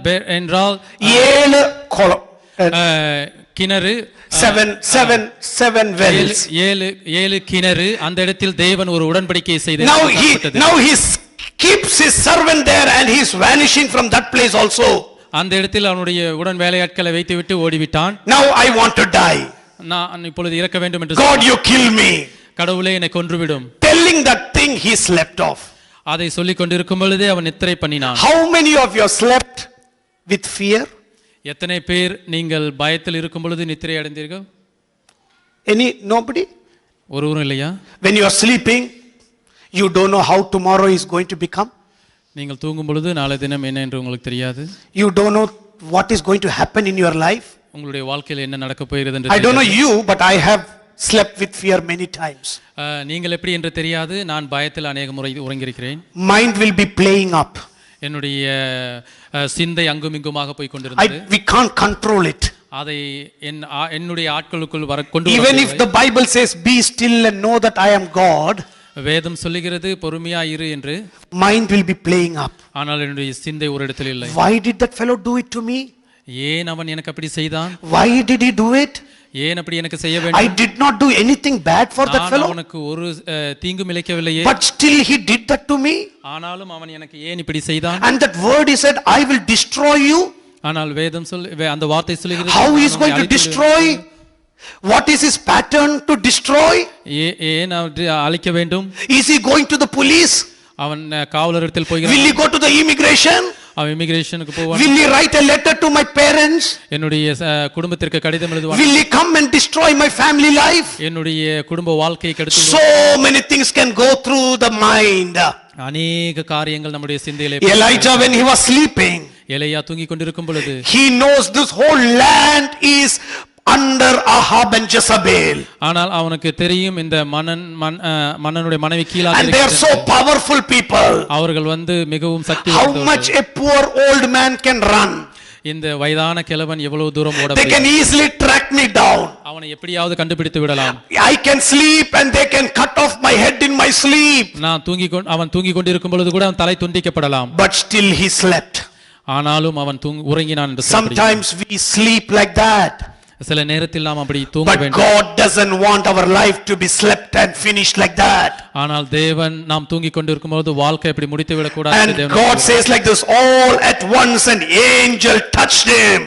7 column. கிணறு, 7 wells. 7 கிணறு. அந்த இடத்தில் தேவன் ஒரு உடன்படிக்கை செய்தார். Now he keeps his servant there and he is vanishing from that place also. அந்த இடத்தில் அவனுடைய உடன் வேலையாட்களை வைத்துவிட்டு ஓடிவிட்டான். Now I want to die. நான் இப்பொழுது இறக்க வேண்டும் என்று God, you kill me. கடவுளே, என்னை கொன்றுவிடும். Telling that thing, he slept off. அதை சொல்லிக் கொண்டிருக்கும் பொழுதே அவன் நித்திரை பண்ணினான். How many of you slept with fear? எத்தனை பேர் நீங்கள் பயத்தில் இருக்கும் பொழுது நித்திரை அடைந்தீர்கள்? Nobody? ஒருவரும் இல்லையா? When you are sleeping, you don't know how tomorrow is going to become. நீங்கள் தூங்கும் பொழுது நாளை தினம் என்ன என்று உங்களுக்கு தெரியாது. You don't know what is going to happen in your life. உங்களுடைய வாழ்க்கையில் என்ன நடக்க போகிறது என்று I don't know you, but I have slept with fear many times. நீங்கள் எப்படி என்று தெரியாது, நான் பயத்தில் அநேக முறை உறங்கியிருக்கிறேன். Mind will be playing up. என்னுடைய சிந்தை அங்கும் இங்குமாக போய் கொண்டிருந்தது. We can't control it. அதை என்னுடைய ஆட்களுக்குள் கொண்டு வர. Even if the Bible says be still and know that I am God, வேதம் சொல்லுகிறது பொறுமையா இரு என்று. Mind will be playing up. ஆனால் என்னுடைய சிந்தை ஒரு இடத்தில் இல்லை. Why did that fellow do it to me? ஏன் அவன் எனக்கு அப்படி செய்தான்? Why did he do it? ஏன் அப்படி எனக்கு செய்ய வேண்டும்? I did not do anything bad for that fellow. நான் அவனுக்கு ஒரு தீங்கும் இழைக்கவில்லையே. But still he did that to me. ஆனாலும் அவன் எனக்கு ஏன் இப்படி செய்தான்? And that word he said, I will destroy you. ஆனால் வேதம் அந்த வார்த்தை சொல்லுகிறது, how he is going to destroy? What is his pattern to destroy? ஏன் அழிக்க வேண்டும்? Is he going to the police? அவன் காவலரிடத்தில் போகிறான். Will he go to the immigration? அவன் இமிகிரேஷனுக்கு போவான். Will he write a letter to my parents? என்னுடைய குடும்பத்திற்கு கடிதம் எழுதுவான். Will he come and destroy my family life? என்னுடைய குடும்ப வாழ்க்கையை கெடுத்து. So many things can go through the mind. அநேக காரியங்கள் நம்முடைய சிந்தையிலே. Elijah, when he was sleeping, எலியா தூங்கிக் கொண்டிருக்கும் பொழுது, he knows this whole land is under Ahab and Jezebel. ஆனால் அவனுக்கு தெரியும் இந்த மன்னனுடைய மனைவி கீழாக And they are so powerful people. அவர்கள் மிகவும் சக்தி How much a poor old man can run. இந்த வயதான கிழவன் எவ்வளவு தூரம் ஓட They can easily track me down. அவனை எப்படியாவது கண்டுபிடித்து விடலாம். I can sleep and they can cut off my head in my sleep. அவன் தூங்கிக் கொண்டிருக்கும் பொழுது கூட அவன் தலை துண்டிக்கப்படலாம். But still he slept. ஆனாலும் அவன் உறங்கினான் என்று Sometimes we sleep like that. சில நேரத்தில் நாம் அப்படி தூங்க வேண்டும். But God doesn't want our life to be slept and finished like that. ஆனால் தேவன் நாம் தூங்கிக் கொண்டிருக்கும்போது வாழ்க்கை இப்படி முடித்து விடக் கூடாது. And God says like this, all at once an angel touched him.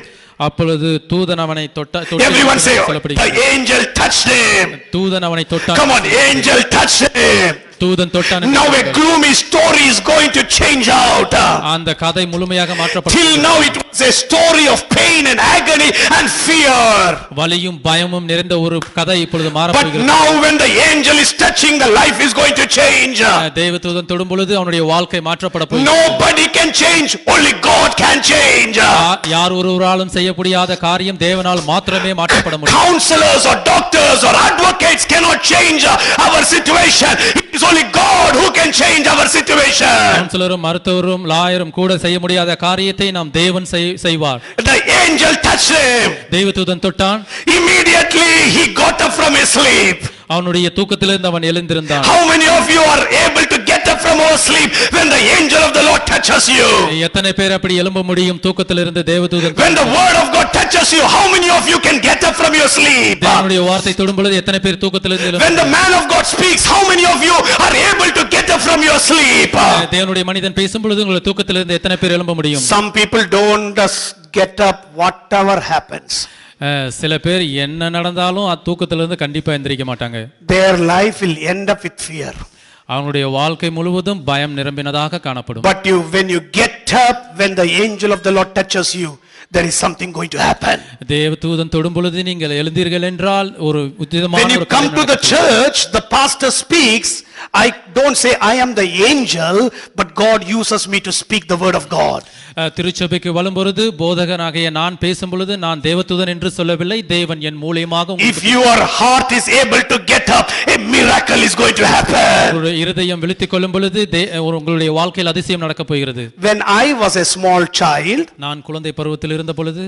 அப்பொழுது தூதன் அவனை தொட்டான். Everyone say, the angel touched him. தூதன் அவனை தொட்டான். Come on, angel touched him. தூதன் தொட்டான். Now a gloomy story is going to change out. அந்த கதை முழுமையாக மாற்றப்படும். Till now it was a story of pain and agony and fear. வலியும் பயமும் நிறைந்த ஒரு கதை இப்பொழுது மாறப்போகிறது. But now when the angel is touching, the life is going to change. தேவதூதன் தொடும் பொழுது அவனுடைய வாழ்க்கை மாற்றப்பட போகிறது. Nobody can change, only God can change. யார் ஒருவராலும் செய்ய முடியாத காரியம் தேவனால் மாத்திரமே மாற்றப்பட முடியும். Counselors or doctors or advocates cannot change our situation. It is only God who can change our situation. கவுன்சிலரும் மருத்துவரும் லாயரும் கூட செய்ய முடியாத காரியத்தை நாம் தேவன் செய்வார். The angel touched him. தேவதூதன் தொட்டான். Immediately he got up from his sleep. அவனுடைய தூக்கத்திலிருந்து அவன் எழுந்திருந்தான். How many of you are able to get up from your sleep when the angel of the Lord touches you? எத்தனை பேர் அப்படி எழும்ப முடியும் தூக்கத்திலிருந்து தேவதூதன்? When the word of God touches you, how many of you can get up from your sleep? தேவனுடைய வார்த்தை தொடும் பொழுது எத்தனை பேர் தூக்கத்திலிருந்து எழும்ப? When the man of God speaks, how many of you are able to get up from your sleep? தேவனுடைய மனிதன் பேசும் பொழுது உங்கள் தூக்கத்திலிருந்து எத்தனை பேர் எழும்ப முடியும்? Some people don't just get up whatever happens. சில பேர் என்ன நடந்தாலும் தூக்கத்திலிருந்து கண்டிப்பா எந்திரிக்க மாட்டாங்க. Their life will end up with fear. அவனுடைய வாழ்க்கை முழுவதும் பயம் நிரம்பினதாக காணப்படும். But when you get up, when the angel of the Lord touches you, there is something going to happen. தேவதூதன் தொடும் பொழுது நீங்கள் எழுந்தீர்கள் என்றால் ஒரு உத்திதமான When you come to the church, the pastor speaks. I don't say I am the angel, but God uses me to speak the word of God. திருச்சபைக்கு வரும்பொழுது போதகனாகிய நான் பேசும் பொழுது நான் தேவதூதன் என்று சொல்லவில்லை, தேவன் என் மூலமாக. If your heart is able to get up, a miracle is going to happen. உங்களுடைய இருதயம் விழித்துக் கொள்ளும் பொழுது உங்களுடைய வாழ்க்கையில் அதிசயம் நடக்க போகிறது. When I was a small child, நான் குழந்தை பருவத்தில் இருந்த பொழுது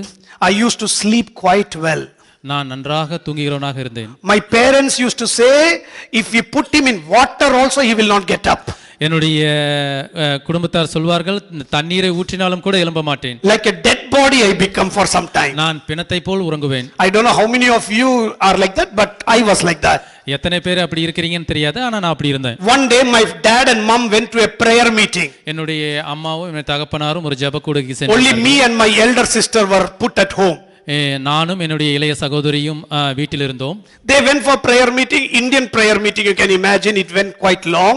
I used to sleep quite well. நான் நன்றாக தூங்குகிறவனாக இருந்தேன். My parents used to say, if we put him in water also he will not get up. என்னுடைய குடும்பத்தார் சொல்வார்கள் தண்ணீரை ஊற்றினாலும் கூட எழும்ப மாட்டேன். Like a dead body I become for some time. நான் பிணத்தை போல் உறங்குவேன். I don't know how many of you are like that, but I was like that. எத்தனை பேர் அப்படி இருக்கீங்கன்னு தெரியாது, ஆனா நான் அப்படி இருந்தேன். One day my dad and mom went to a prayer meeting. என்னுடைய அம்மாவும் என்னுடைய தகப்பனாரும் ஒரு ஜெப கூடுகைக்கு சென்றார்கள். Only me and my elder sister were put at home. நானும் என்னுடைய இளைய சகோதரியும் வீட்டில் இருந்தோம். They went for prayer meeting, Indian prayer meeting, you can imagine it went quite long.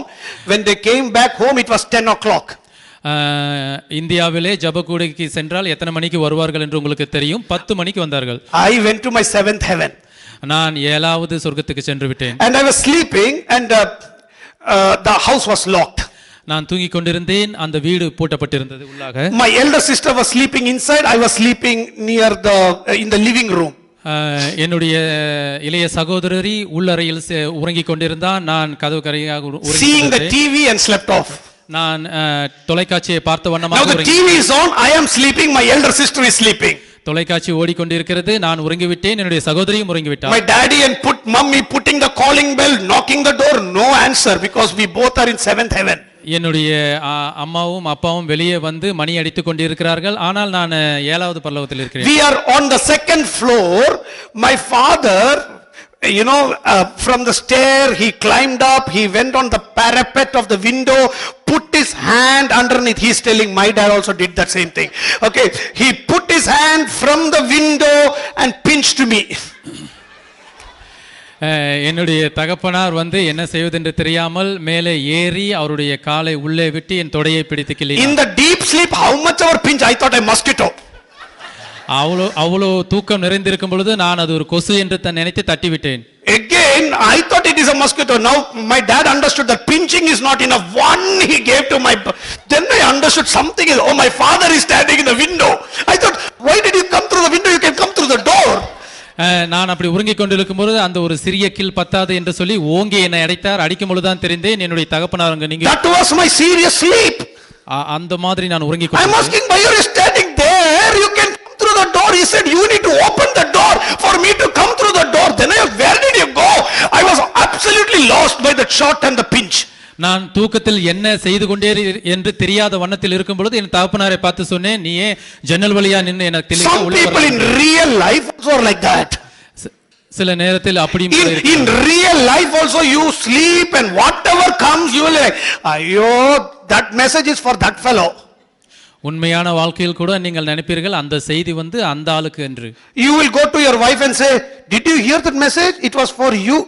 When they came back home it was 10 o'clock. இந்தியாவிலே ஜெபக்கூடைக்கு சென்றால் எத்தனை மணிக்கு வருவார்கள் என்று உங்களுக்கு தெரியும். 10 மணிக்கு வந்தார்கள். I went to my 7th heaven. நான் 7வது சொர்க்கத்துக்கு சென்று விட்டேன். And I was sleeping and the house was locked. நான் தூங்கிக் கொண்டிருந்தேன், அந்த வீடு பூட்டப்பட்டிருந்தது உள்ளாக. My elder sister was sleeping inside, I was sleeping near in the living room. என்னுடைய இளைய சகோதரி உள்ளறையில் உறங்கிக் கொண்டிருந்தார், நான் கதவு கரையாக உறங்கிக் seeing the TV and slept off. நான் தொலைக்காட்சியை பார்த்த வண்ணமாக now the TV is on, I am sleeping, my elder sister is sleeping. தொலைக்காட்சி ஓடிக்கொண்டிருக்கிறது, நான் உறங்கிவிட்டேன், என்னுடைய சகோதரியும் உறங்கிவிட்டார். My daddy and mummy putting the calling bell, knocking the door, no answer because we both are in 7th heaven. என்னுடைய அம்மாவும் அப்பாவும் வெளியே வந்து மணி அடித்துக் கொண்டிருக்கிறார்கள், ஆனால் நான் 7வது பரலோகத்தில் இருக்கிறேன். We are on the 2nd floor. My father, from the stair he climbed up, he went on the parapet of the window, put his hand underneath. He is telling my dad also did that same thing. Okay, he put his hand from the window and pinched me. என்னுடைய தகப்பனார் வந்து என்ன செய்வதென்று தெரியாமல் மேலே ஏறி அவருடைய காலை உள்ளே விட்டு என் தொடையை பிடித்து கிள்ளினார். In the deep sleep, how much ever pinch, I thought a mosquito. அவ்வளோ தூக்கம் நிறைந்திருக்கும் பொழுது நான் அது ஒரு கொசு என்று நினைத்து தட்டி விட்டேன். Again I thought it is a mosquito. Now my dad understood that pinching is not enough. One he gave to my, then I understood something is, oh my father is standing in the window. I thought, why did you come through the window? You can come through the door. நான் அப்படி உறங்கிக் கொண்டிருக்கும் பொழுது அந்த ஒரு சிறிய kill பத்தாது என்று சொல்லி ஓங்கி என்னை அடித்தார். அடிக்கும் பொழுதுதான் தெரிந்தேன் என்னுடைய தகப்பனார் அங்க நீங்க. That was my serious sleep. அந்த மாதிரி நான் உறங்கிக் I'm கொண்டிருந்தேன். asking why you're standing there. You can come through the door. He said you need to open the door for me to come through the door. Then where did you go? I was absolutely lost by the shot and the pinch. நான் தூக்கத்தில் என்ன செய்து கொண்டே என்று தெரியாத வண்ணத்தில் இருக்கும் பொழுது என் தகப்பனாரை பார்த்து சொன்னேன், நீயே ஜன்னல் வழியா நின்னு எனக்கு தெளிவா Some உள்ள people in real life also are like that. சில நேரத்தில் அப்படியும் கூட In இருக்கிறார்கள். real life also you sleep and whatever comes you will like, ayo, that message is for that fellow. உண்மையான வாழ்க்கையில் கூட நீங்கள் நினைப்பீர்கள் அந்த செய்தி வந்து அந்த ஆளுக்கு என்று. You will go to your wife and say, did you hear that message? It was for you.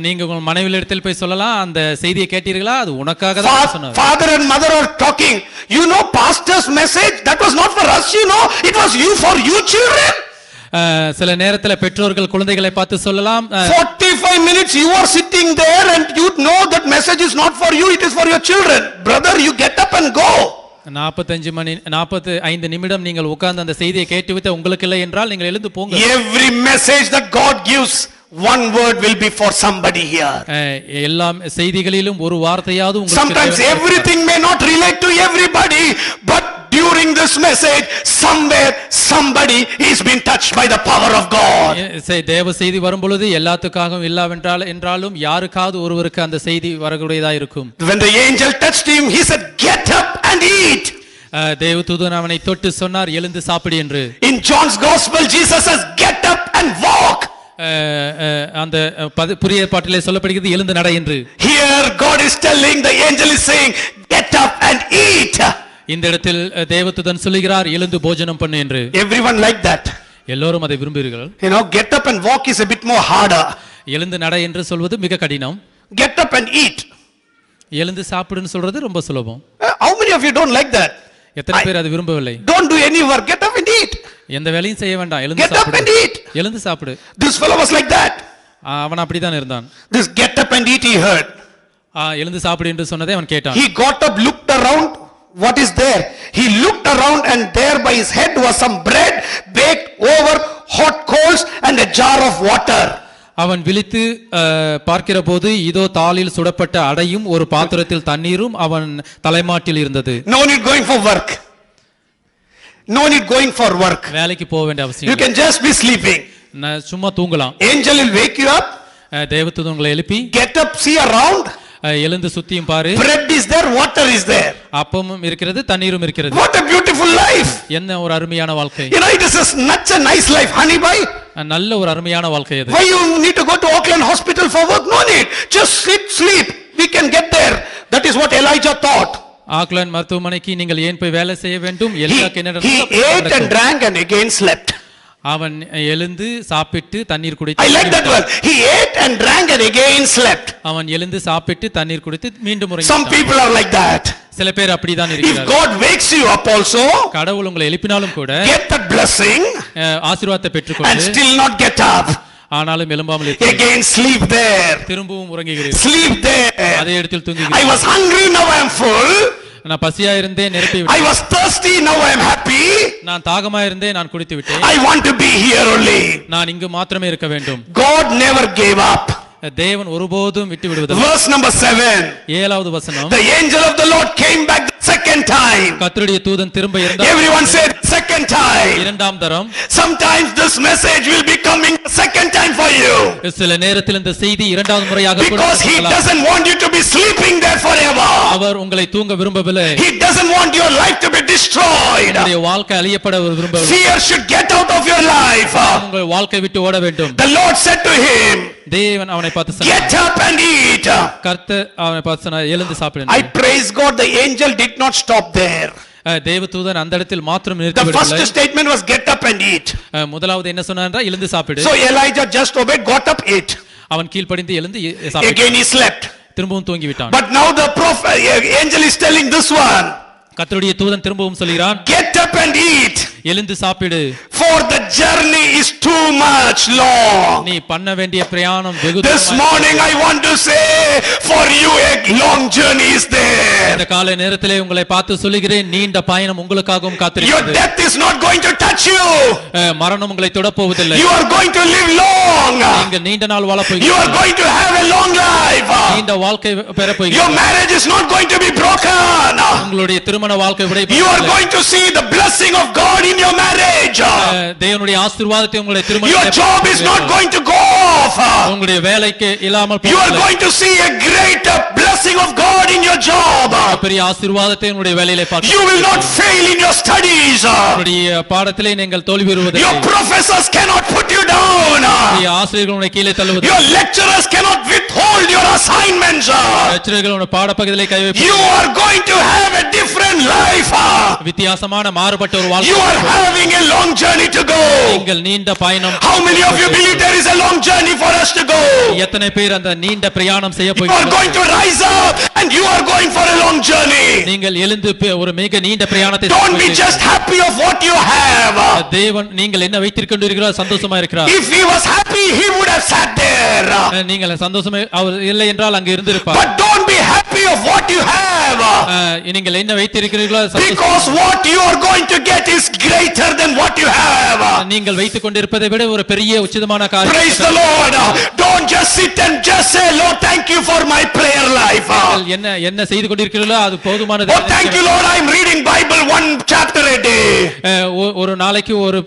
நீங்க உங்கள் மனைவியிடத்தில் போய் சொல்லலாம், அந்த செய்தியை கேட்டீர்களா, அது உனக்காக தான் சொன்னார். Father and mother are talking. You know pastor's message, that was not for us, you know, it was you for you children. சில நேரத்துல பெற்றோர்கள் குழந்தைகளை பார்த்து சொல்லலாம், 45 minutes you are sitting there and you know that message is not for you, it is for your children. Brother, you get up and go. 45 நிமிடம் நீங்கள் உட்கார்ந்து அந்த செய்தியை கேட்டுவிட்டு உங்களுக்கு இல்லை என்றால் நீங்கள் எழுந்து போங்க. Every message that God gives, one word will be for somebody here. எல்லா செய்திகளிலும் ஒரு வார்த்தையாவது உங்களுக்கு. Sometimes everything may not relate to everybody, but during this message somewhere somebody is being touched by the power of God. தேவ செய்தி வரும் பொழுது எல்லாத்துக்காகவும் இல்லாவென்றால் என்றாலும் யாருக்காவது ஒருவருக்கு அந்த செய்தி வரக்கூடியதா இருக்கும். When the angel touched him, he said, get up and eat. தேவதூதன் அவனை தொட்டு சொன்னார், எழுந்து சாப்பிடு என்று. In John's gospel Jesus says, get up and walk. அந்த புதிய ஏற்பாட்டிலே சொல்லப்படுகிறது, எழுந்து நட என்று. Here God is telling, the angel is saying, get up and eat. இந்த இடத்தில் தேவதூதன் சொல்லுகிறார், எழுந்து போஜனம் பண்ணு என்று. Everyone like that. எல்லோரும் அதை விரும்புகிறார்கள். You know, get up and walk is a bit more harder. எழுந்து நட என்று சொல்வது மிக கடினம். Get up and eat. எழுந்து சாப்பிடுன்னு சொல்றது ரொம்ப சுலபம். How many of you don't like that? எத்தனை பேர் அது விரும்பவில்லை? Don't do any work, get up and eat. எந்த வேலையும் செய்ய வேண்டாம், எழுந்து Get up சாப்பிடு. and eat. எழுந்து சாப்பிடு. This fellow was like that. அவன் அப்படிதான் இருந்தான். This get up and eat he heard. எழுந்து சாப்பிடு என்று சொன்னதை அவன் கேட்டான். He got up, looked around, what is there? He looked around and there by his head was some bread baked over hot coals and a jar of water. அவன் விழித்து பார்க்கிற போது இதோ தாளில் சுடப்பட்ட அடையும் ஒரு பாத்திரத்தில் தண்ணீரும் அவன் தலைமாட்டில் இருந்தது. No need going for work. No need going for work. வேலைக்கு போக வேண்டிய அவசியம் You can just be sleeping. சும்மா தூங்கலாம். Angel will wake you up. தேவதூதன் உங்களை எழுப்பி, Get up, see around. எழுந்து சுத்தியும் பாரு. Bread is there, water is there. அப்பமும் இருக்கிறது, தண்ணீரும் இருக்கிறது. What a beautiful life. என்ன ஒரு அருமையான வாழ்க்கை. You know, it is such a nice life, honey bhai. நல்ல ஒரு அருமையான வாழ்க்கை அது. Why you need to go to Auckland hospital for work? No need. Just sit, sleep. We can get there. That is what Elijah thought. Auckland மருத்துவமனைக்கு நீங்கள் ஏன் போய் வேலை செய்ய வேண்டும்? He ate and drank and again slept. அவன் எழுந்து சாப்பிட்டு தண்ணீர் குடித்து. I like that word. He ate and drank and again slept. அவன் எழுந்து சாப்பிட்டு தண்ணீர் குடித்து மீண்டும் உறங்கினான். Some people are like that. சில பேர் அப்படிதான் If இருக்கிறார்கள். God wakes you up also, கடவுள் உங்களை எழுப்பினாலும் கூட get that blessing ஆசீர்வாதத்தை and பெற்றுக்கொண்டு still not get up. ஆனாலும் எழும்பாமல் இருக்கிறீர்கள். Again sleep there. திரும்பவும் உறங்குகிறீர்கள். Sleep there. அதே இடத்தில் I தூங்குகிறீர்கள். was hungry, now I am full. நான் பசியா இருந்தேன், நிரப்பி I விட்டேன். was thirsty, now I am happy. நான் தாகமா இருந்தேன், நான் குடித்து விட்டேன். I want to be here only. நான் இங்கு மாத்திரமே இருக்க வேண்டும். God never gave up. தேவன் ஒருபோதும் விட்டு விடுவதில்லை. Verse number 7. 7வது வசனம். The angel of the Lord came back the second time. கர்த்தருடைய தூதன் திரும்ப Everyone said second time. இரண்டாம் தரம். Sometimes this message will be coming the second time for you. சில நேரத்தில் இந்த செய்தி இரண்டாவது முறையாக கூட Because he வரலாம். doesn't want you to be sleeping there forever. அவர் உங்களை தூங்க விரும்பவில்லை. He doesn't want your life to be destroyed. உங்களுடைய வாழ்க்கை அழியப்பட விரும்பவில்லை. Fear should get out of your life. உங்கள் வாழ்க்கை விட்டு ஓட வேண்டும். The Lord said to him, தேவன் அவனை பார்த்து சொன்னார், get up and eat. கர்த்தர் அவனை பார்த்து சொன்னார், எழுந்து சாப்பிடு. I praise God, the angel did not stop there. தேவதூதன் அந்த இடத்தில் மாத்திரம் The நிறுத்திவிடவில்லை. first statement was get up and eat. முதலாவது என்ன சொன்னார்? எழுந்து சாப்பிடு. So Elijah just obeyed, got up, ate. அவன் கீழ்ப்படிந்து எழுந்து சாப்பிட்டான். Again he slept. திரும்பவும் தூங்கி விட்டான். But now the prophet angel is telling this one, கர்த்தருடைய தூதன் திரும்பவும் சொல்கிறான், get up and eat. எழுந்து சாப்பிடு, for the journey is too much long. நீ பண்ண வேண்டிய பிரயாணம் வெகு This morning I want to say, for you a long journey is there. இந்த காலை நேரத்திலே உங்களை பார்த்து சொல்லுகிறேன், நீண்ட பயணம் உங்களுக்காகவும் Your காத்திருக்கிறது. death is not going to touch you. மரணம் உங்களை தொட போவதில்லை. You are going to live long. நீங்கள் நீண்ட நாள் வாழ You are போகிறீர்கள். going to have a long life. நீண்ட வாழ்க்கை பெற Your போகிறீர்கள். marriage is not going to be broken. உங்களுடைய திருமண வாழ்க்கை You are உடைபடுவதில்லை. going to see the blessing of God in your marriage. தேவனுடைய ஆசீர்வாதத்தை உங்களுடைய Your திருமணத்திலே job is not going to go off. உங்களுடைய வேலைக்கு இல்லாமல் You are போவதில்லை. going to see a great blessing of God in your job. பெரிய ஆசீர்வாதத்தை உங்களுடைய வேலையிலே பார்க்க You will not fail in your studies. உங்களுடைய பாடத்திலே நீங்கள் தோல்வி Your பெறுவதில்லை. professors cannot put you down. உங்களுடைய ஆசிரியர்கள் உங்களை கீழே தள்ளுவதில்லை. Your lecturers cannot withhold your assignments. லட்சர்கள் உங்களுடைய பாடப்பகுதியிலே கை வைப்பதில்லை. You are going to have a different life. வித்தியாசமான மாறுபட்ட ஒரு You வாழ்க்கை. are having a long journey to go. நீங்கள் நீண்ட பயணம். How many of you believe there is a long journey for us to go? எத்தனை பேர் அந்த நீண்ட பிரயாணம் செய்ய You are போகிறீர்கள்? going to rise up and you are going for a long journey. நீங்கள் எழுந்து ஒரு மிக நீண்ட பிரயாணத்தை Don't செய்ய be போகிறீர்கள். just happy of what you have. தேவன் நீங்கள் என்ன வைத்திருக்கின்றீர்களோ சந்தோஷமா இருக்கிறார். If he was happy, he would have sat there. நீங்கள் சந்தோஷமே அவர் இல்லை என்றால் அங்கு இருந்திருப்பார். But don't be happy of what you have. நீங்கள் என்ன வைத்திருக்கிறீர்களோ Because what you are going to get is greater than what you have. நீங்கள் வைத்துக் கொண்டிருப்பதை விட ஒரு பெரிய உச்சிதமான காரியம். Praise the Lord. Don't just sit and just say, Lord, thank you for my prayer life. நீங்கள் என்ன என்ன செய்து கொண்டிருக்கிறீர்களோ அது போதுமானது. Oh, thank you, Lord, I am reading Bible one chapter a day. ஒரு நாளைக்கு ஒரு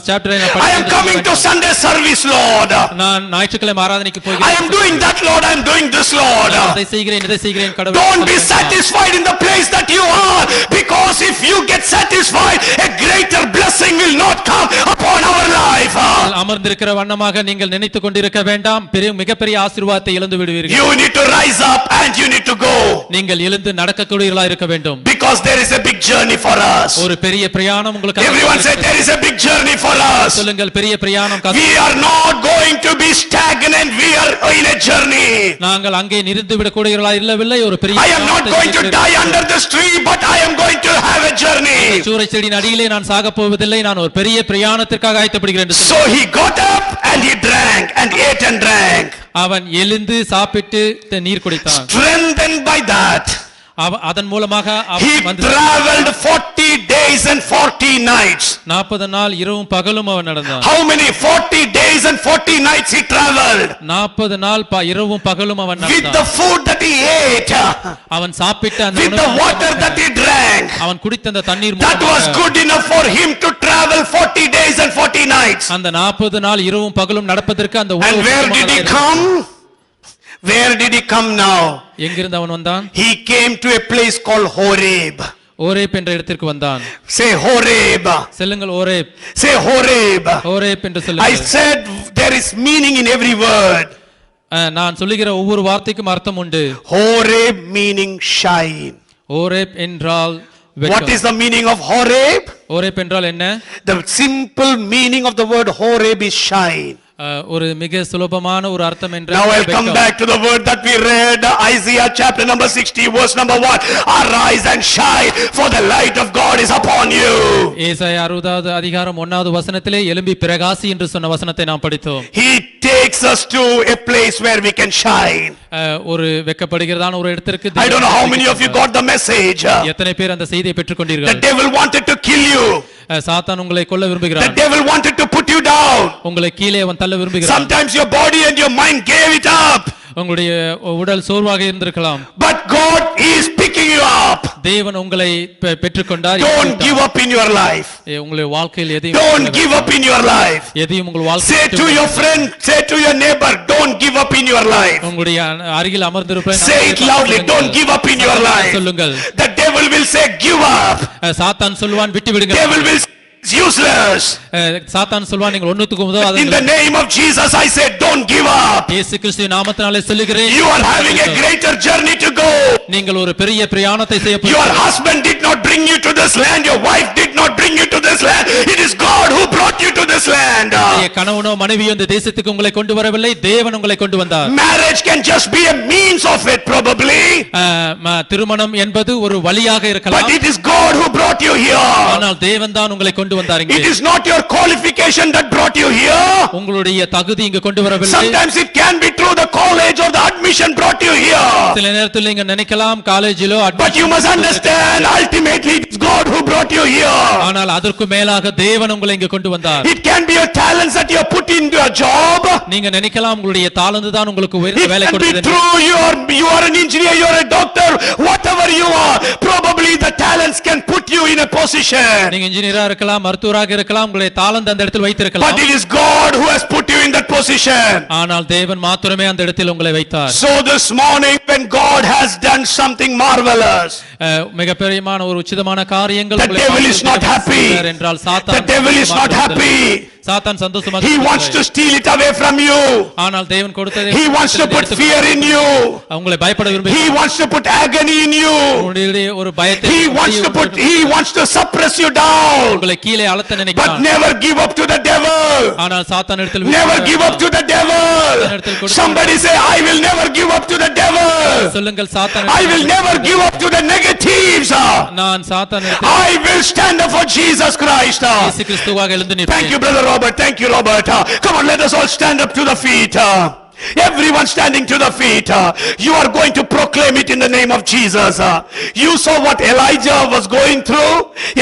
சாப்டரை நான் I am coming to Sunday service, Lord. நான் ஞாயிற்றுக்கிழமை ஆராதனைக்கு I போகிறேன். am doing that, Lord, I am doing this, Lord. இதை செய்கிறேன் இதை செய்கிறேன் கடவுள். Don't be satisfied in the place that you are, because if you get satisfied, a greater blessing will not come upon our life. அமர்ந்திருக்கிற வண்ணமாக நீங்கள் நினைத்துக் கொண்டிருக்க வேண்டாம். மிகப்பெரிய ஆசீர்வாதத்தை இழந்து விடுவீர்கள். You need to rise up and you need to go, நீங்கள் எழுந்து நடக்கக்கூடியவர்களா இருக்க வேண்டும். because there is a big journey for us. ஒரு பெரிய பிரயாணம் உங்களுக்கு. Everyone say there is a big journey for us. சொல்லுங்கள், பெரிய பிரயாணம். We are not going to be stagnant, we are in a journey. நாங்கள் அங்கே நிறுத்தி விடக்கூடியவர்களா இல்லவில்லை, ஒரு பெரிய. I am not going to die under this tree, but I am going to have a journey. சூரை செடியின் அடியிலே நான் சாக போவதில்லை, நான் ஒரு பெரிய பிரயாணத்திற்காக ஆயத்தப்படுகிறேன். So he got up and he drank and ate and drank. அவன் எழுந்து சாப்பிட்டு நீர் குடித்தான். Strengthened by that, அதன் மூலமாக he traveled 40 days and 40 nights. 40 நாள் இரவும் பகலும் அவன் நடந்தான். How many? 40 days and 40 nights he traveled. 40 நாள் இரவும் பகலும் அவன் With நடந்தான். the food that he ate, அவன் சாப்பிட்ட அந்த with the water that he drank, அவன் குடித்த அந்த தண்ணீர் that was good enough for him to travel 40 days and 40 nights. அந்த 40 நாள் இரவும் பகலும் நடப்பதற்கு அந்த And where did he come? Where did he come now? எங்கிருந்து அவன் வந்தான்? He came to a place called Horeb. Horeb என்ற இடத்திற்கு வந்தான். Say Horeb. சொல்லுங்கள், ஓரேப். Say Horeb. ஓரேப் என்று I சொல்லுங்கள். said there is meaning in every word. நான் சொல்லுகிற ஒவ்வொரு வார்த்தைக்கும் அர்த்தம் உண்டு. Horeb meaning shine. ஓரேப் என்றால் What is the meaning of Horeb? Horeb என்றால் என்ன? The simple meaning of the word Horeb is shine. ஒரு மிக சுலபமான ஒரு அர்த்தம் என்ற. Now I'll come back to the word that we read, Isaiah chapter number 60 verse number 1. Arise and shine, for the light of God is upon you. ஏசாயா 60வது அதிகாரம் 1வது வசனத்திலே எழும்பி பிரகாசி என்று சொன்ன வசனத்தை நாம் படித்தோம். He takes us to a place where we can shine. ஒரு வெக்கப்படுகிறதான ஒரு இடத்திற்கு. I don't know how many of you got the message. எத்தனை பேர் அந்த செய்தியை பெற்றுக்கொண்டீர்கள்? The devil wanted to kill you. சாத்தான் உங்களை கொல்ல விரும்புகிறான். The devil wanted to put you down. உங்களை கீழே அவன் தள்ள விரும்புகிறான். Sometimes your body and your mind gave it up. உங்களுடைய உடல் சோர்வாக இருந்திருக்கலாம். But God is picking you up. தேவன் உங்களை பெற்றுக்கொண்டார். Don't give up in your life. உங்களுடைய வாழ்க்கையில் எதையும். Don't give up in your life. எதையும் உங்கள் வாழ்க்கையில். Say to your friend, say to your neighbor, don't give up in your life. உங்களுடைய அருகில் அமர்ந்திருப்பவன். Say it loudly, don't give up in your life. சொல்லுங்கள். The devil will say give up. சாத்தான் சொல்வான் விட்டு விடுங்கள். Devil will say it's useless. சாத்தான் சொல்வான் நீங்கள் ஒண்ணுத்துக்கு உதவாதீர்கள். In the name of Jesus I say don't give up. இயேசு கிறிஸ்துவின் நாமத்தினாலே சொல்லுகிறேன். You are having a greater journey to go. நீங்கள் ஒரு பெரிய பிரயாணத்தை செய்ய போகிறீர்கள். Your husband did not bring you to this land, your wife did not bring you to this land. It is God who brought you to this land. கணவனோ மனைவியோ இந்த தேசத்துக்கு உங்களை கொண்டு வரவில்லை, தேவன் உங்களை கொண்டு வந்தார். Marriage can just be a means of it probably. திருமணம் என்பது ஒரு வழியாக but இருக்கலாம். it is God who brought you here. ஆனால் தேவன் தான் உங்களை கொண்டு வந்தார் இங்கே. It is not your qualification that brought you here. உங்களுடைய தகுதி இங்கு கொண்டு வரவில்லை. Sometimes it can be through the college or the admission brought you here. சில நேரத்தில் நீங்க நினைக்கலாம் காலேஜிலோ But you must understand, ultimately it is God who brought you here. ஆனால் அதற்கு மேலாக தேவன் உங்களை இங்கு கொண்டு வந்தார். It can be your talents that you have put into your job. நீங்க நினைக்கலாம் உங்களுடைய தாளந்து தான் உங்களுக்கு உயர்ந்த It வேலை can be கொடுத்தது. through you are an engineer, you are a doctor, whatever you are, probably the talents can put you in a position. நீங்க இன்ஜினியரா இருக்கலாம், மருத்துவராக இருக்கலாம், உங்களுடைய தாளந்து அந்த இடத்தில் வைத்திருக்கலாம். But it is God who has put you in that position. ஆனால் தேவன் மாத்திரமே அந்த இடத்தில் உங்களை வைத்தார். So this morning when God has done something marvelous, மிகப்பெரியமான ஒரு உச்சிதமான காரியங்கள் the devil is not happy. என்றால் The devil is not happy. சாத்தான் சந்தோஷமாக He wants to steal it away from you. ஆனால் தேவன் கொடுத்ததை He wants to put fear in you. உங்களை பயப்பட He விரும்புகிறார். wants to put agony in you. உங்களுடைய ஒரு பயத்தை He wants to suppress you down. உங்களை கீழே அழுத்த But நினைக்கிறார். never give up to the devil. ஆனால் சாத்தான் இடத்தில் Never give up to the devil. Somebody say, I will never give up to the devil. சொல்லுங்கள் சாத்தான் I will never give up to the negatives. நான் சாத்தான் இடத்தில் I will stand up for Jesus Christ. இயேசு கிறிஸ்துவாக எழுந்து Thank நிற்பேன். you, Brother Robert. Thank you, Robert. Come on, let us all stand up to the feet. Everyone standing to the feet. You are going to proclaim it in the name of Jesus. You saw what Elijah was going through.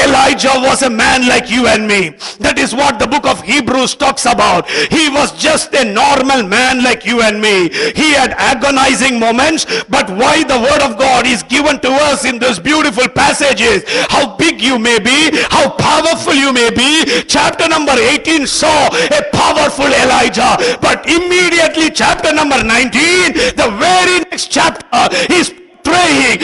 Elijah was a man like you and me. That is what the book of Hebrews talks about. He was just a normal man like you and me. He had agonizing moments, but why the word of God is given to us in those beautiful passages. How big you may be, how powerful you may be. Chapter number 18 saw a powerful Elijah, but immediately chapter number 19, the very next chapter is praying